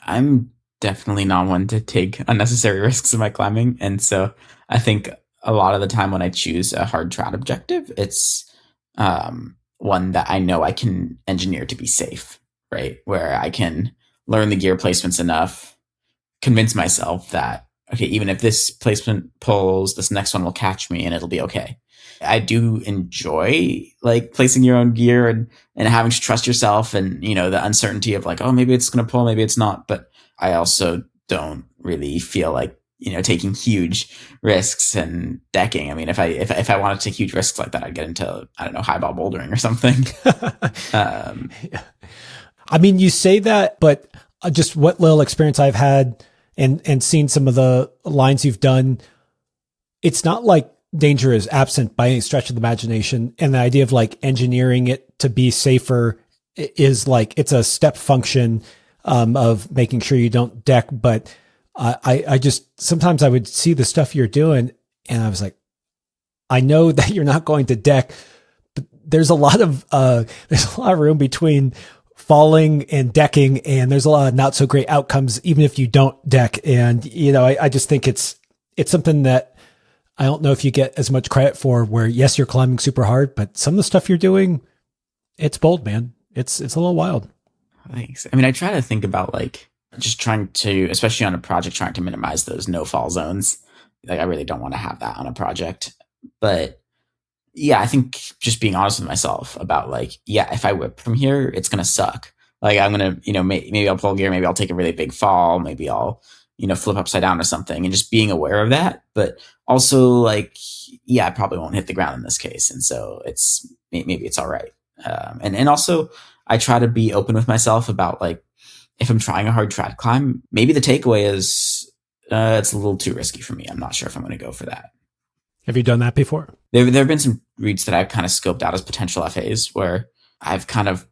I'm definitely not one to take unnecessary risks in my climbing. And so I think a lot of the time when I choose a hard trad objective, it's one that I know I can engineer to be safe, right? Where I can learn the gear placements enough, convince myself that, okay, even if this placement pulls, this next one will catch me and it'll be okay. I do enjoy like placing your own gear and having to trust yourself and, the uncertainty of like, oh, maybe it's going to pull, maybe it's not. But I also don't really feel like, taking huge risks and decking. I mean, if I wanted to take huge risks like that, I'd get into, I don't know, highball bouldering or something. Yeah. I mean, you say that, but just what little experience I've had and seen some of the lines you've done, it's not like danger is absent by any stretch of the imagination. And the idea of like engineering it to be safer is like, it's a step function of making sure you don't deck. But I just, sometimes I would see the stuff you're doing and I was like, I know that you're not going to deck, but there's a lot of room between falling and decking, and there's a lot of not so great outcomes, even if you don't deck. And, I just think it's something that I don't know if you get as much credit for where, yes, you're climbing super hard, but some of the stuff you're doing, it's bold, man. It's a little wild. Thanks. I mean, I try to think about like just trying to, especially on a project, trying to minimize those no fall zones. Like, I really don't want to have that on a project. But yeah, I think just being honest with myself about like, yeah, if I whip from here, it's going to suck. Like, I'm going to, maybe I'll pull gear, maybe I'll take a really big fall, maybe I'll, flip upside down or something, and just being aware of that. But also like, yeah, I probably won't hit the ground in this case. And so maybe it's all right. And also I try to be open with myself about like, if I'm trying a hard trad climb, maybe the takeaway is it's a little too risky for me. I'm not sure if I'm going to go for that. Have you done that before? There have been some routes that I've kind of scoped out as potential FAs where I've kind of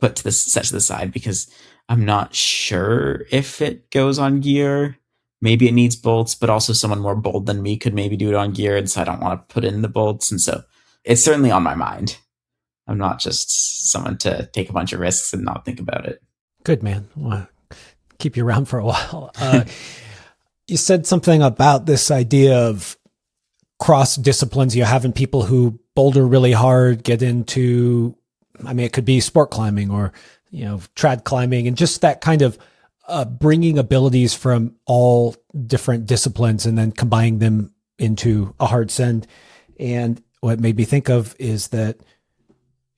set to the side because I'm not sure if it goes on gear. Maybe it needs bolts, but also someone more bold than me could maybe do it on gear. And so I don't want to put in the bolts. And so it's certainly on my mind. I'm not just someone to take a bunch of risks and not think about it. Good, man. Well, keep you around for a while. You said something about this idea of cross disciplines. You're having people who boulder really hard, get into, it could be sport climbing or, trad climbing, and just that kind of bringing abilities from all different disciplines and then combining them into a hard send. And what made me think of is that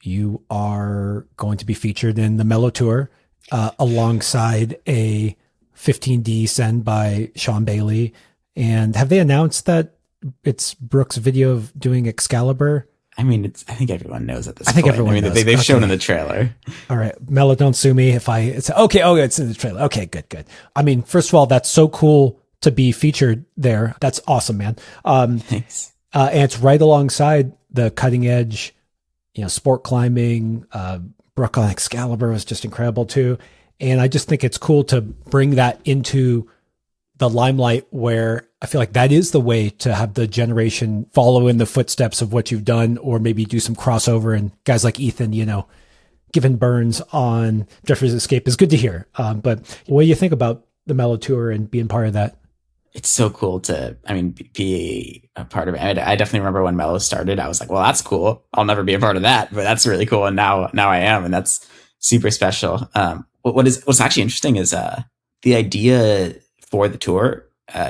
you are going to be featured in the Mellow tour alongside a 15D send by Sean Bailey. And have they announced that it's Brooke's video of doing Excalibur? I mean, I think everyone knows at this point. I think everyone knows. They've shown in the trailer. All right. Mellow, don't sue me if it's okay. Oh, it's in the trailer. Okay, good. I mean, first of all, that's so cool to be featured there. That's awesome, man. Thanks. And it's right alongside the cutting edge, sport climbing. Brooke on Excalibur was just incredible too. And I just think it's cool to bring that into the limelight, where I feel like that is the way to have the generation follow in the footsteps of what you've done, or maybe do some crossover. And guys like Ethan, giving burns on Drifters Escape is good to hear. But what do you think about the Mellow tour and being part of that? It's so cool to, be a part of it. I definitely remember when Mellow started, I was like, well, that's cool. I'll never be a part of that, but that's really cool. And now I am, and that's super special. What's actually interesting is the idea for the tour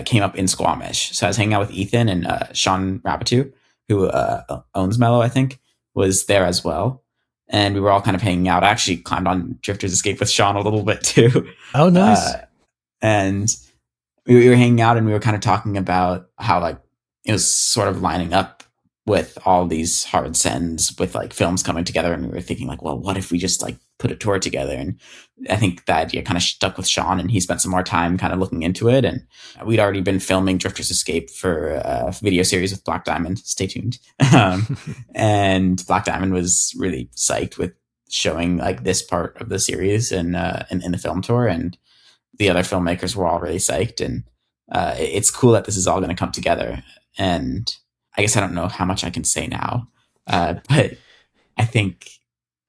came up in Squamish. So I was hanging out with Ethan, and Sean Rapitu, who owns Mellow, I think, was there as well. And we were all kind of hanging out. I actually climbed on Drifters Escape with Sean a little bit too. Oh, nice. And we were hanging out, and we were kind of talking about how like it was sort of lining up with all these hard sends with like films coming together. And we were thinking like, well, what if we just like put a tour together? And I think that idea kind of stuck with Sean, and he spent some more time kind of looking into it. And we'd already been filming Drifters Escape for a video series with Black Diamond. Stay tuned. And Black Diamond was really psyched with showing like this part of the series in the film tour. And the other filmmakers were all really psyched. And it's cool that this is all going to come together. And I guess I don't know how much I can say now, but I think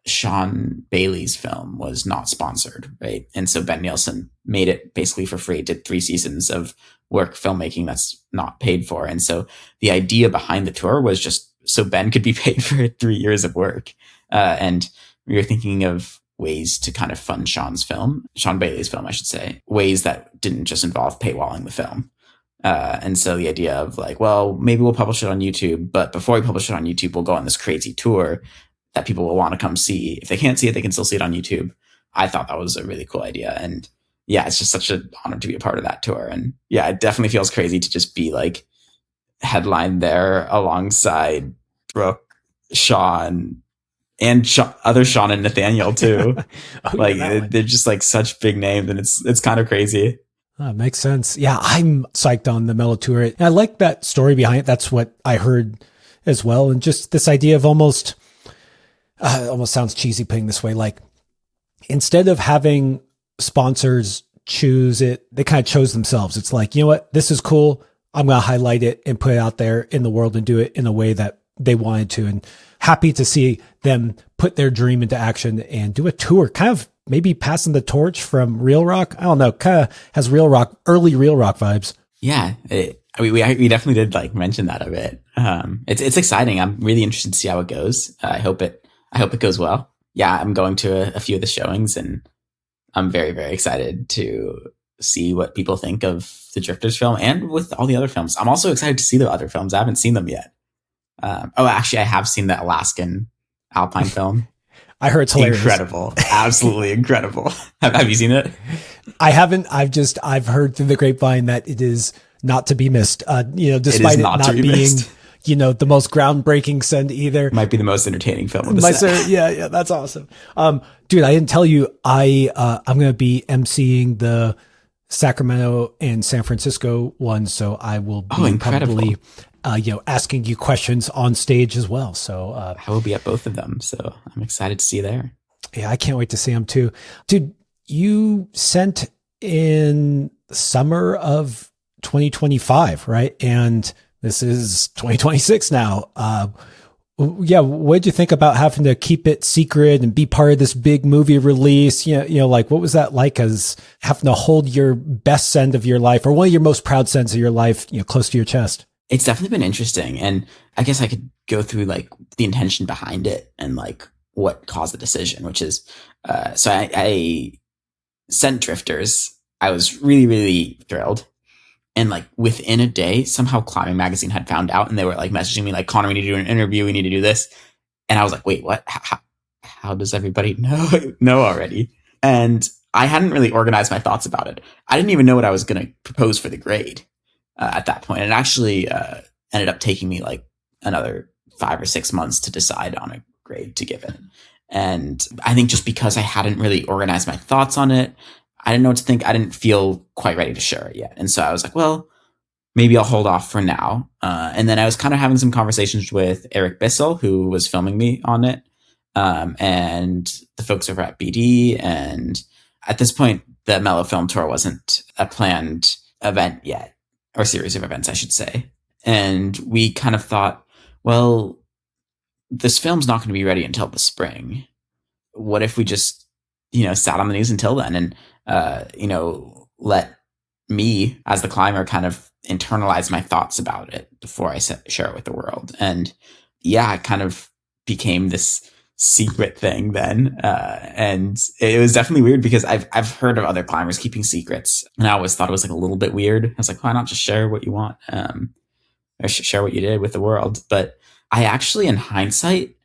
Sean Bailey's film was not sponsored, right? And so Ben Nielsen made it basically for free, did 3 seasons of work filmmaking that's not paid for. And so the idea behind the tour was just so Ben could be paid for 3 years of work. And we were thinking of ways to kind of fund Sean Bailey's film, I should say, ways that didn't just involve paywalling the film. And so the idea of like, well, maybe we'll publish it on YouTube, but before we publish it on YouTube, we'll go on this crazy tour that people will want to come see. If they can't see it, they can still see it on YouTube. I thought that was a really cool idea. And yeah, it's just such an honor to be a part of that tour. And yeah, it definitely feels crazy to just be like headlined there alongside Brooke, Sean, and other Sean and Nathaniel too. They're just like such big names, and it's kind of crazy. Makes sense. Yeah, I'm psyched on the Mellow tour. And I like that story behind it. That's what I heard as well. And just this idea of almost sounds cheesy putting this way, like instead of having sponsors choose it, they kind of chose themselves. It's like, you know what, this is cool. I'm going to highlight it and put it out there in the world and do it in a way that they wanted to. And happy to see them put their dream into action and do a tour, kind of maybe passing the torch from Real Rock. I don't know, kind of has early Real Rock vibes. Yeah. We definitely did like mention that a bit. It's exciting. I'm really interested to see how it goes. I hope it goes well. Yeah, I'm going to a few of the showings, and I'm very, very excited to see what people think of the Drifters film and with all the other films. I'm also excited to see the other films. I haven't seen them yet. Actually, I have seen the Alaskan Alpine film. I heard it's hilarious. Incredible. Absolutely incredible. Have you seen it? I haven't. I've heard through the grapevine that it is not to be missed. Despite it not being, the most groundbreaking send either. Might be the most entertaining film of the set. Yeah, that's awesome. Dude, I didn't tell you, I'm going to be emceeing the Sacramento and San Francisco one, so I will be probably, asking you questions on stage as well. So I will be at both of them, so I'm excited to see you there. Yeah, I can't wait to see them too. Dude, you sent in summer of 2025, right? And this is 2026 now. What did you think about having to keep it secret and be part of this big movie release? Like what was that like as having to hold your best send of your life or one of your most proud sends of your life, close to your chest? It's definitely been interesting. And I guess I could go through like the intention behind it and like what caused the decision, which is, so I sent Drifters. I was really, really thrilled. And like within a day, somehow Climbing Magazine had found out and they were like messaging me like, Connor, we need to do an interview. We need to do this. And I was like, wait, what? How does everybody know already? And I hadn't really organized my thoughts about it. I didn't even know what I was going to propose for the grade at that point. And it actually ended up taking me like another 5 or 6 months to decide on a grade to give it. And I think just because I hadn't really organized my thoughts on it, I didn't know what to think. I didn't feel quite ready to share it yet. And so I was like, well, maybe I'll hold off for now. And then I was kind of having some conversations with Eric Bissell, who was filming me on it, and the folks over at BD. And at this point, the Mellow Film Tour wasn't a planned event yet, or series of events, I should say. And we kind of thought, well, this film's not going to be ready until the spring. What if we just, sat on the news until then and, let me as the climber kind of internalize my thoughts about it before I share it with the world. And yeah, it kind of became this secret thing then. And it was definitely weird because I've heard of other climbers keeping secrets, and I always thought it was like a little bit weird. I was like, why not just share what you want? Or share what you did with the world. But I actually, in hindsight,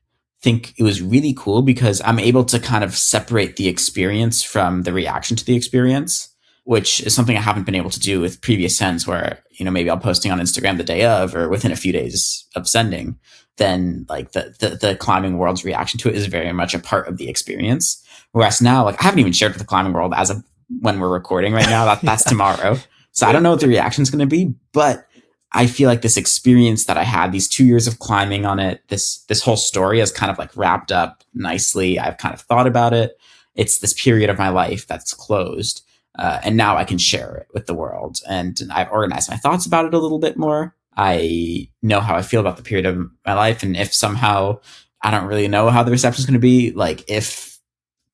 think it was really cool because I'm able to kind of separate the experience from the reaction to the experience, which is something I haven't been able to do with previous sends where, maybe I'm posting on Instagram the day of or within a few days of sending. Then like the climbing world's reaction to it is very much a part of the experience. Whereas now, like I haven't even shared with the climbing world as of when we're recording right now, that's tomorrow. So I don't know what the reaction is going to be, but I feel like this experience that I had, these 2 years of climbing on it, this whole story has kind of like wrapped up nicely. I've kind of thought about it. It's this period of my life that's closed. And now I can share it with the world. And I've organized my thoughts about it a little bit more. I know how I feel about the period of my life. And if somehow I don't really know how the reception is going to be, like if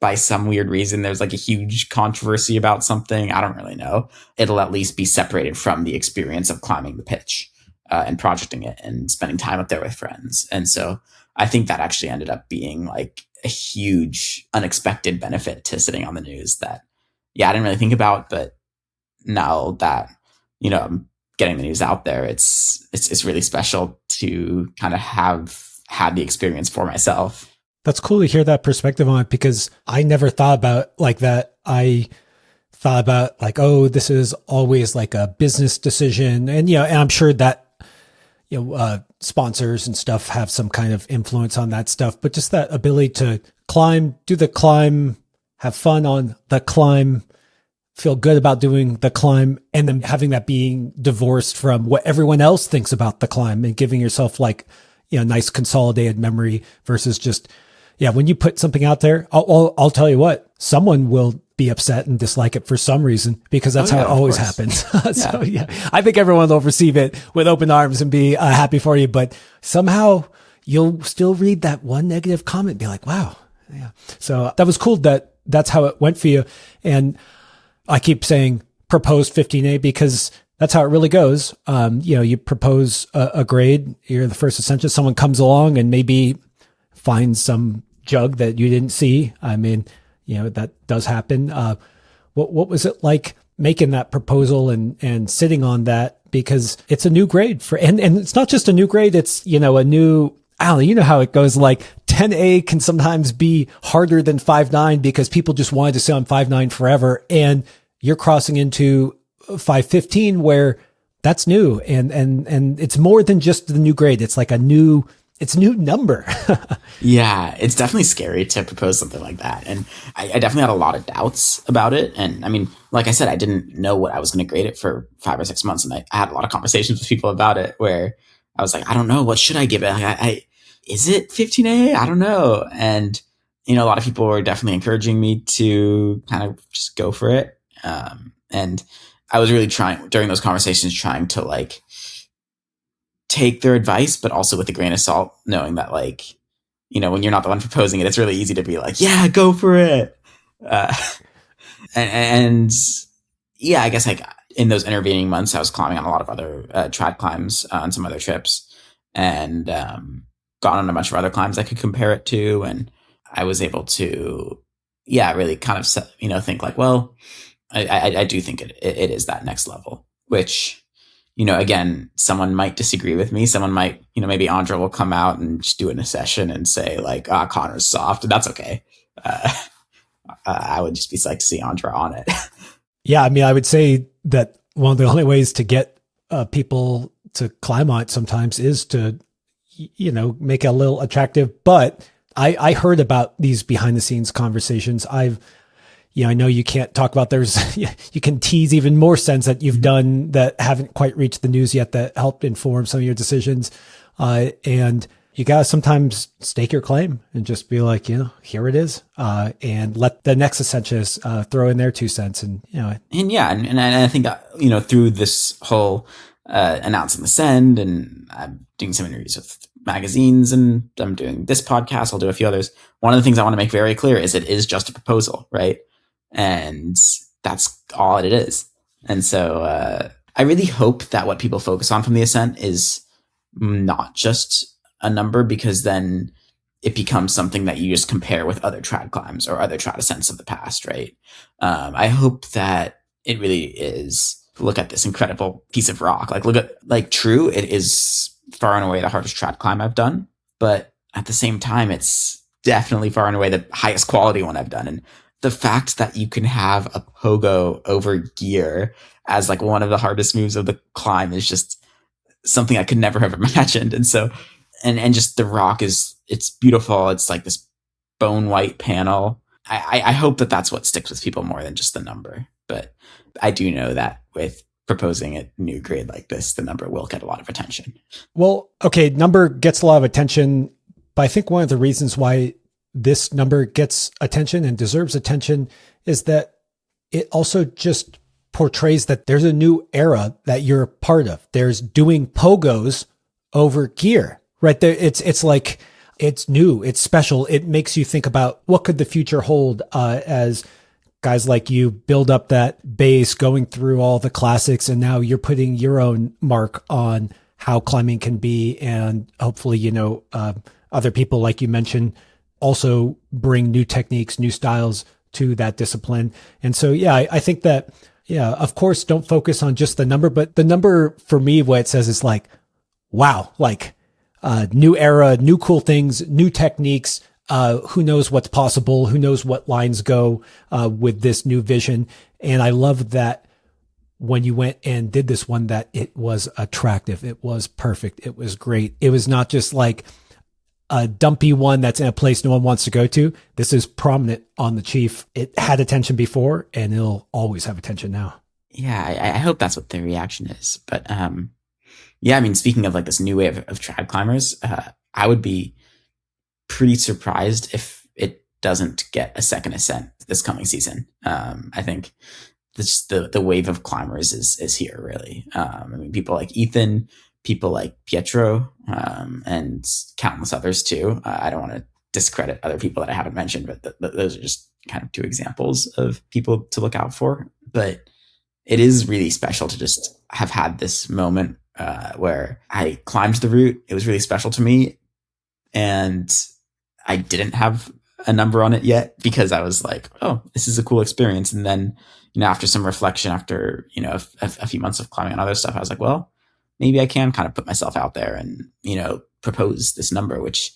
by some weird reason there's like a huge controversy about something, I don't really know. It'll at least be separated from the experience of climbing the pitch and projecting it and spending time up there with friends. And so I think that actually ended up being like a huge unexpected benefit to sitting on the news that, yeah, I didn't really think about, but now that, I'm getting the news out there, it's really special to kind of have had the experience for myself. That's cool to hear that perspective on it because I never thought about like that. I thought about like, oh, this is always like a business decision. And, and I'm sure that, sponsors and stuff have some kind of influence on that stuff, but just that ability to climb, do the climb, have fun on the climb, feel good about doing the climb, and then having that being divorced from what everyone else thinks about the climb and giving yourself like, nice consolidated memory versus just, when you put something out there, I'll tell you what, someone will be upset and dislike it for some reason because that's how it always happens. So I think everyone will receive it with open arms and be happy for you, but somehow you'll still read that one negative comment and be like, wow. Yeah. So that was cool that that's how it went for you. And I keep saying proposed 15A because That's how it really goes. You propose a grade, you're the first ascension, someone comes along and maybe finds some jug that you didn't see. I mean, that does happen. What was it like making that proposal and sitting on that? Because it's a new grade and it's not just a new grade, it's, a new, I don't know, you know how it goes, like 10A can sometimes be harder than 5.9 because people just wanted to stay on 5.9 forever. And you're crossing into 5.15 where that's new. And it's more than just the new grade. It's like a new number. Yeah, it's definitely scary to propose something like that. And I definitely had a lot of doubts about it. And I mean, like I said, I didn't know what I was going to grade it for 5 or 6 months. And I had a lot of conversations with people about it where I was like, I don't know, what should I give it? Like, is it 15A? I don't know. And, a lot of people were definitely encouraging me to kind of just go for it. And I was really trying during those conversations, trying to like take their advice, but also with a grain of salt, knowing that like, when you're not the one proposing it, it's really easy to be like, yeah, go for it. Uh, and yeah, I guess like in those intervening months, I was climbing on a lot of other trad climbs on some other trips, and gone on a bunch of other climbs I could compare it to, and I was able to, yeah, really kind of think like, well, I do think it is that next level, which, again, someone might disagree with me. Someone might, maybe Andra will come out and just do it in a session and say like, Connor's soft, and that's okay. I would just be psyched to see Andra on it. Yeah, I mean, I would say that one of the only ways to get people to climb on it sometimes is to, make it a little attractive. But I heard about these behind the scenes conversations. I know you can't talk about you can tease even more sense that you've done that haven't quite reached the news yet that helped inform some of your decisions. And you got to sometimes stake your claim and just be like, here it is. And let the next ascensionist throw in their 2 cents. And yeah. And I think, through this whole announcing the send, and I'm doing some interviews with magazines, and I'm doing this podcast, I'll do a few others. One of the things I want to make very clear is it is just a proposal, right? And that's all it is. And so I really hope that what people focus on from the ascent is not just a number, because then it becomes something that you just compare with other trad climbs or other trad ascents of the past, right? I hope that it really is, look at this incredible piece of rock. Like, look at, like, true, it is far and away the hardest trad climb I've done. But at the same time, it's definitely far and away the highest quality one I've done. And the fact that you can have a pogo over gear as like one of the hardest moves of the climb is just something I could never have imagined. And so, and just the rock it's beautiful. It's like this bone white panel. I hope that that's what sticks with people more than just the number. But I do know that with proposing a new grade like this, the number will get a lot of attention. Well, okay, number gets a lot of attention, but I think one of the reasons why this number gets attention and deserves attention is that it also just portrays that there's a new era that you're a part of. There's doing pogos over gear, right? There, it's like, it's new, it's special. It makes you think about what could the future hold as guys like you build up that base, going through all the classics, and now you're putting your own mark on how climbing can be. And hopefully, other people, like you mentioned, also bring new techniques, new styles to that discipline. And so, yeah, I think that, yeah, of course, don't focus on just the number, but the number for me, what it says is like, wow, like new era, new cool things, new techniques. Who knows what's possible? Who knows what lines go with this new vision? And I love that when you went and did this one, that it was attractive. It was perfect. It was great. It was not just like a dumpy one that's in a place no one wants to go to. This is prominent on the Chief. It had attention before, and it'll always have attention now. Yeah, I hope that's what the reaction is. But yeah, I mean, speaking of like this new wave of trad climbers, I would be pretty surprised if it doesn't get a second ascent this coming season. I think this, the wave of climbers is here, really. I mean, people like Ethan, people like Pietro, and countless others too. I don't want to discredit other people that I haven't mentioned, but those are just kind of two examples of people to look out for. But it is really special to just have had this moment where I climbed the route. It was really special to me, and I didn't have a number on it yet because I was like, oh, this is a cool experience. And then, after some reflection, after, a few months of climbing on other stuff, I was like, well, maybe I can kind of put myself out there and, propose this number, which,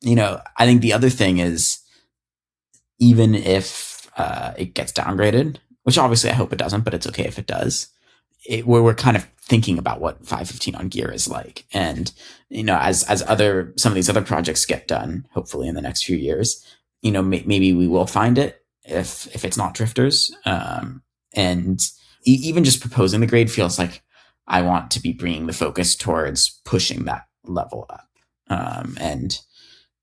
I think the other thing is, even if it gets downgraded, which obviously I hope it doesn't, but it's okay if it does, we're kind of thinking about what 515 on gear is like. And, as some of these other projects get done, hopefully in the next few years, maybe we will find it if it's not drifters. And even just proposing the grade feels like I want to be bringing the focus towards pushing that level up. And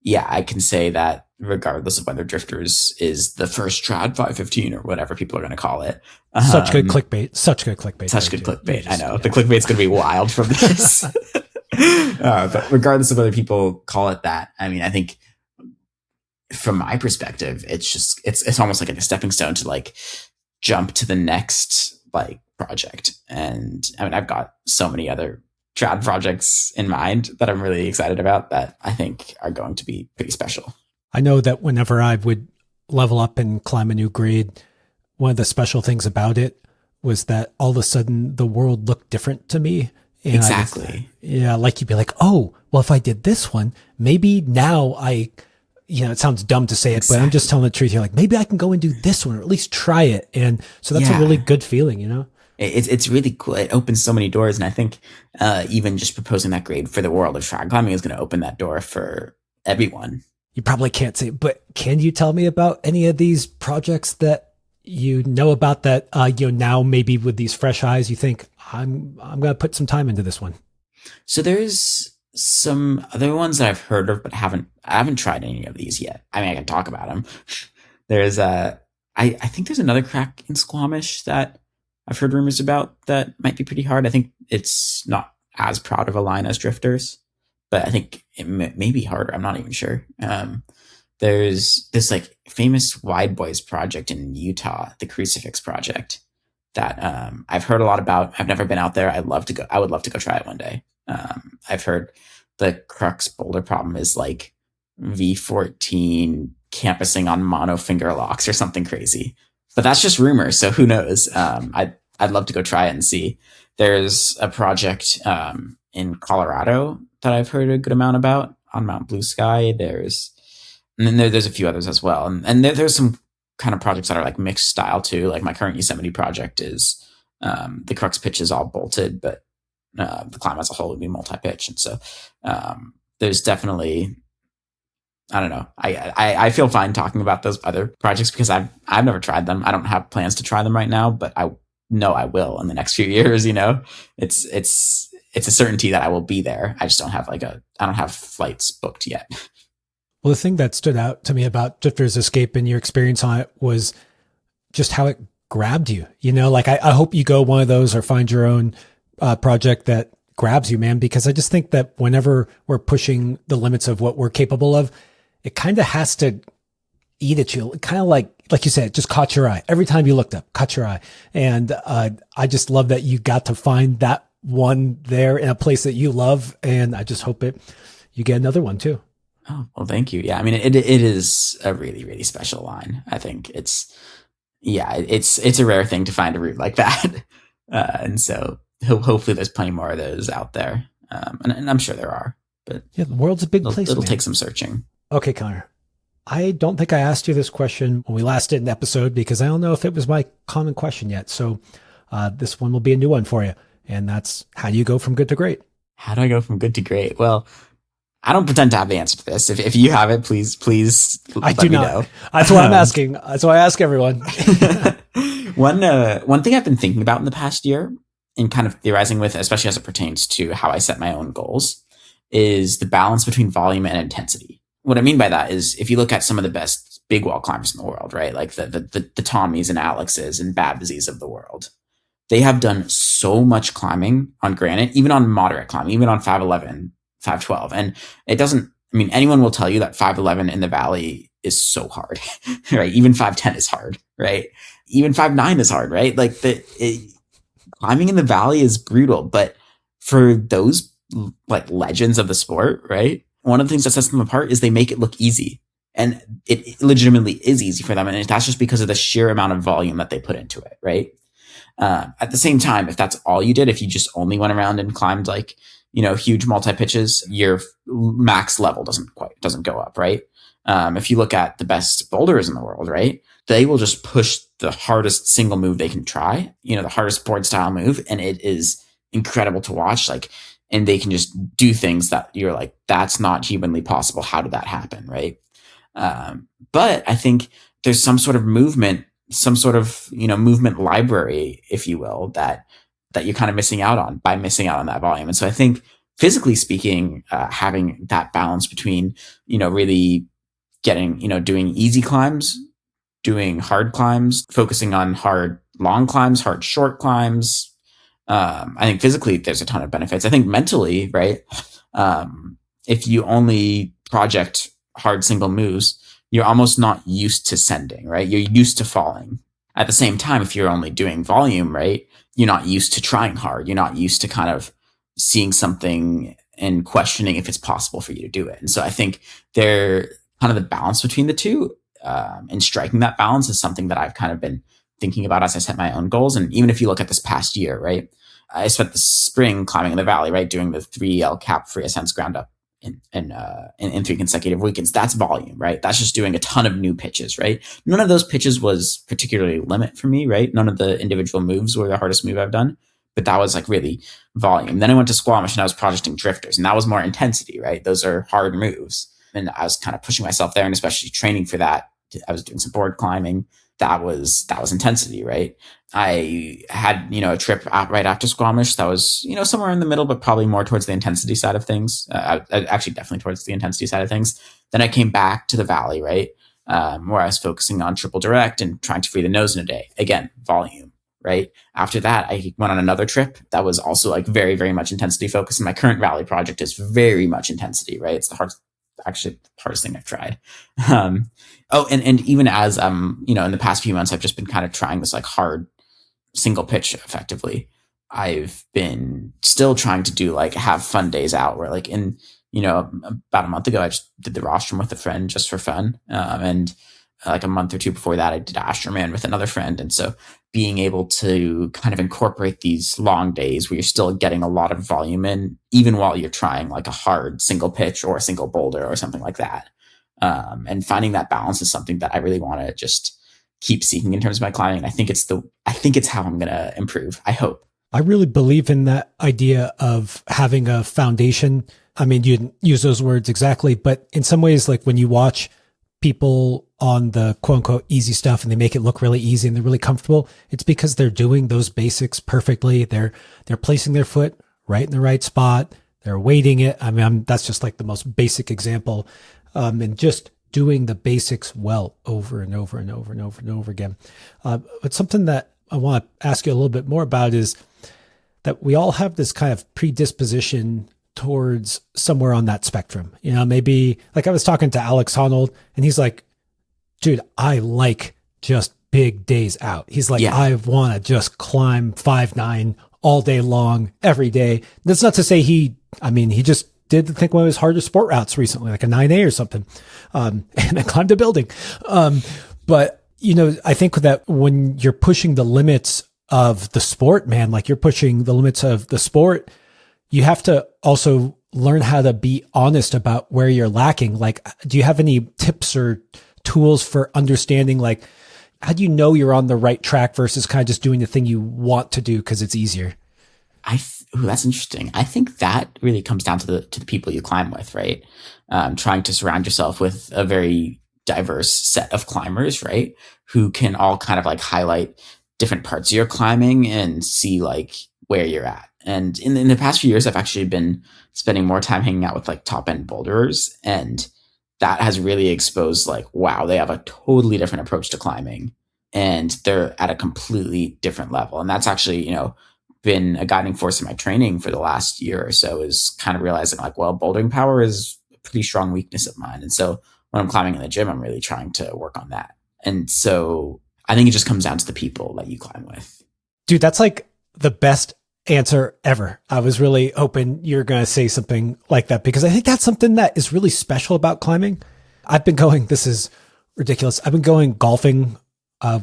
yeah, I can say that regardless of whether drifters is the first trad 515 or whatever people are going to call it. Such good clickbait. Such good clickbait. Such good clickbait. I know. The clickbait's going to be wild from this. But regardless of whether people call it that, I mean, I think from my perspective, it's almost like a stepping stone to like jump to the next like project. And I mean, I've got so many other trad projects in mind that I'm really excited about that I think are going to be pretty special. I know that whenever I would level up and climb a new grade, one of the special things about it was that all of a sudden the world looked different to me. And exactly. Like you'd be like, oh, well, if I did this one, maybe now it sounds dumb to say it, but I'm just telling the truth. You're like, maybe I can go and do this one or at least try it. And so that's a really good feeling, It's really cool. It opens so many doors. And I think even just proposing that grade for the world of trad climbing is going to open that door for everyone. You probably can't say, but can you tell me about any of these projects that you know about that, now maybe with these fresh eyes, you think I'm going to put some time into this one? So there's some other ones that I've heard of, but I haven't tried any of these yet. I mean, I can talk about them. There's I think there's another crack in Squamish that I've heard rumors about that might be pretty hard. I think it's not as proud of a line as drifters, but I think it may be harder. I'm not even sure. There's this like famous Wide Boys project in Utah, the Crucifix project, that I've heard a lot about. I've never been out there. I would love to go try it one day. I've heard the crux boulder problem is like V14 campusing on mono finger locks or something crazy, but that's just rumors. So who knows? I'd love to go try it and see. There's a project in Colorado that I've heard a good amount about on Mount Blue Sky. There's a few others as well. And there's some kind of projects that are like mixed style too. Like my current Yosemite project is the crux pitch is all bolted, but the climb as a whole would be multi-pitch. And so there's definitely, I don't know. I feel fine talking about those other projects because I've never tried them. I don't have plans to try them right now, but I know I will in the next few years. It's a certainty that I will be there. I just don't have I don't have flights booked yet. Well, the thing that stood out to me about Drifter's Escape and your experience on it was just how it grabbed you. Like I hope you go one of those or find your own project that grabs you, man, because I just think that whenever we're pushing the limits of what we're capable of, it kind of has to eat at you. Kind of like you said, it just caught your eye. Every time you looked up, caught your eye. And I just love that you got to find that one there in a place that you love. And I just hope you get another one too. Oh, well, thank you. Yeah. I mean, it is a really, really special line. I think it's a rare thing to find a route like that. And so hopefully there's plenty more of those out there. And I'm sure there are, but yeah, the world's a big place. It'll take some searching. Okay, Connor. I don't think I asked you this question when we last did an episode because I don't know if it was my common question yet. So this one will be a new one for you. And that's, how do you go from good to great? How do I go from good to great? Well, I don't pretend to have the answer to this. If you have it, please let me know. That's what I'm asking. That's why I ask everyone. One thing I've been thinking about in the past year and kind of theorizing with, especially as it pertains to how I set my own goals, is the balance between volume and intensity. What I mean by that is if you look at some of the best big wall climbers in the world, right? Like the Tommies and Alexes and Babsies of the world. They have done so much climbing on granite, even on moderate climbing, even on 511, 512. And it doesn't, I mean, anyone will tell you that 511 in the valley is so hard, right? Even 510 is hard, right? Even 5.9 is hard, right? Like climbing in the valley is brutal, but for those like legends of the sport, right? One of the things that sets them apart is they make it look easy. And it legitimately is easy for them. And that's just because of the sheer amount of volume that they put into it, right? At the same time, if that's all you did, if you just only went around and climbed like, huge multi pitches, your max level doesn't go up, right? If you look at the best boulderers in the world, right, they will just push the hardest single move they can try, the hardest board style move, and it is incredible to watch. Like, and they can just do things that you're like, that's not humanly possible. How did that happen, right? But I think there's some sort of movement, some sort of movement library, if you will, that you're kind of missing out on by missing out on that volume. And so I think physically speaking, having that balance between really getting doing easy climbs, doing hard climbs, focusing on hard long climbs, hard short climbs. I think physically there's a ton of benefits. I think mentally, right? If you only project hard single moves, you're almost not used to sending, right? You're used to falling. At the same time, if you're only doing volume, right, you're not used to trying hard. You're not used to kind of seeing something and questioning if it's possible for you to do it. And so I think they're kind of the balance between the two, and striking that balance is something that I've kind of been thinking about as I set my own goals. And even if you look at this past year, right, I spent the spring climbing in the valley, right, doing the 3 cap free ascents ground up in 3 consecutive weekends. That's volume, right? That's just doing a ton of new pitches, right? None of those pitches was particularly limit for me, right? None of the individual moves were the hardest move I've done, but that was like really volume. Then I went to Squamish and I was projecting drifters, and that was more intensity, right? Those are hard moves. And I was kind of pushing myself there, and especially training for that. I was doing some board climbing. That was intensity, right? I had, a trip right after Squamish that was, somewhere in the middle, but probably more towards the intensity side of things. Actually, definitely towards the intensity side of things. Then I came back to the valley, right? Where I was focusing on triple direct and trying to free the nose in a day. Again, volume, right? After that, I went on another trip that was also like very, very much intensity focused. And my current valley project is very much intensity, right? It's the hardest thing I've tried. And even as in the past few months, I've just been kind of trying this like hard single pitch effectively. I've been still trying to do like have fun days out where like about a month ago, I just did the rostrum with a friend just for fun. And like a month or two before that, I did Astroman with another friend. And so being able to kind of incorporate these long days where you're still getting a lot of volume in, even while you're trying like a hard single pitch or a single boulder or something like that. And finding that balance is something that I really want to just keep seeking in terms of my climbing. I think it's how I'm going to improve. I hope. I really believe in that idea of having a foundation. I mean, you didn't use those words exactly, but in some ways, like when you watch people on the quote unquote easy stuff and they make it look really easy and they're really comfortable, it's because they're doing those basics perfectly. They're placing their foot right in the right spot. They're weighting it. I mean, that's just like the most basic example. And just doing the basics well over and over and over and over and over again. But something that I want to ask you a little bit more about is that we all have this kind of predisposition towards somewhere on that spectrum. Maybe like I was talking to Alex Honnold and he's like, dude, I like just big days out. He's like, I want to just climb 5'9" all day long, every day. That's not to say he just did think one of his hardest sport routes recently, like a 9A or something. And I climbed a building. But I think that when you're pushing the limits of the sport, man, like you're pushing the limits of the sport, you have to also learn how to be honest about where you're lacking. Like, do you have any tips or tools for understanding, like, how do you know you're on the right track versus kind of just doing the thing you want to do because it's easier? That's interesting. I think that really comes down to the people you climb with, right? Trying to surround yourself with a very diverse set of climbers, right? Who can all kind of like highlight different parts of your climbing and see like where you're at. And in the past few years, I've actually been spending more time hanging out with like top end boulderers, and that has really exposed like, wow, they have a totally different approach to climbing, and they're at a completely different level. And that's actually, been a guiding force in my training for the last year or so, is kind of realizing like, well, bouldering power is a pretty strong weakness of mine. And so when I'm climbing in the gym, I'm really trying to work on that. And so I think it just comes down to the people that you climb with. Dude, that's like the best answer ever. I was really hoping you're going to say something like that, because I think that's something that is really special about climbing. This is ridiculous. I've been going golfing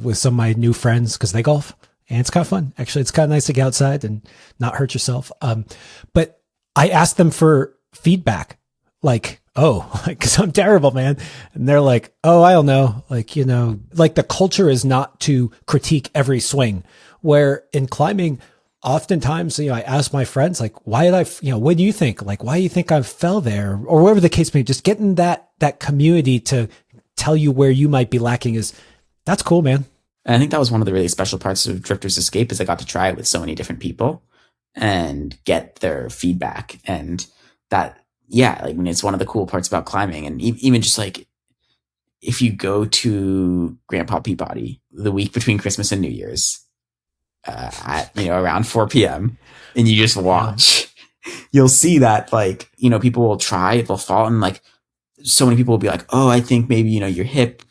with some of my new friends because they golf, and it's kind of fun. Actually, it's kind of nice to get outside and not hurt yourself. But I asked them for feedback, like, because I'm terrible, man. And they're like, I don't know. Like, like the culture is not to critique every swing, where in climbing, oftentimes, I ask my friends, like, why did what do you think? Like, why do you think I fell there? Or whatever the case may be, just getting that community to tell you where you might be lacking that's cool, man. And I think that was one of the really special parts of Drifter's Escape, is I got to try it with so many different people and get their feedback. And that, it's one of the cool parts about climbing. And even just like, if you go to Grandpa Peabody the week between Christmas and New Year's, at around 4 p.m. and you just watch, you'll see that people will try, they'll fall, and like so many people will be like, I think maybe your hip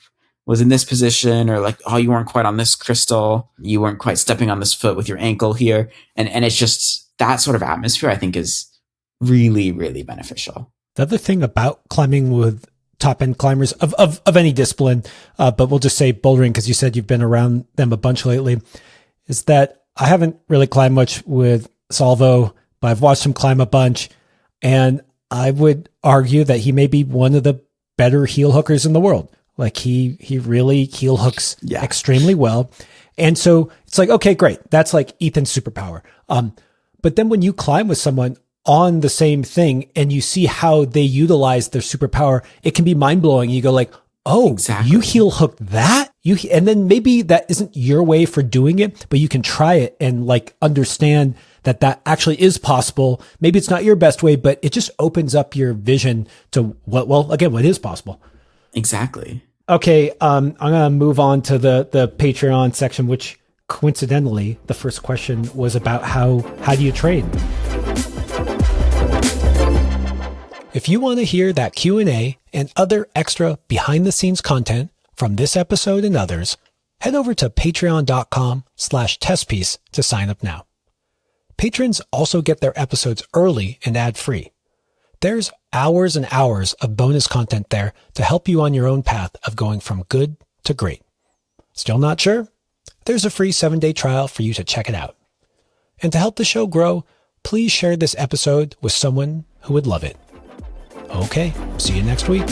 was in this position, or like, you weren't quite on this crystal, you weren't quite stepping on this foot with your ankle here, and it's just that sort of atmosphere I think is really, really beneficial. The other thing about climbing with top end climbers of any discipline, but we'll just say bouldering because you said you've been around them a bunch lately, is that I haven't really climbed much with Salvo, but I've watched him climb a bunch, and I would argue that he may be one of the better heel hookers in the world. Like he really heel hooks extremely well. And so it's like, okay, great. That's like Ethan's superpower. But then when you climb with someone on the same thing and you see how they utilize their superpower, it can be mind blowing. You go like, exactly. You heel hook that? And then maybe that isn't your way for doing it, but you can try it and like understand that actually is possible. Maybe it's not your best way, but it just opens up your vision to what is possible. Exactly. Okay. I'm going to move on to the Patreon section, which coincidentally, the first question was about how do you train? If you want to hear that Q&A and other extra behind-the-scenes content from this episode and others, head over to patreon.com/testpiece to sign up now. Patrons also get their episodes early and ad-free. There's hours and hours of bonus content there to help you on your own path of going from good to great. Still not sure? There's a free 7-day trial for you to check it out. And to help the show grow, please share this episode with someone who would love it. Okay, see you next week.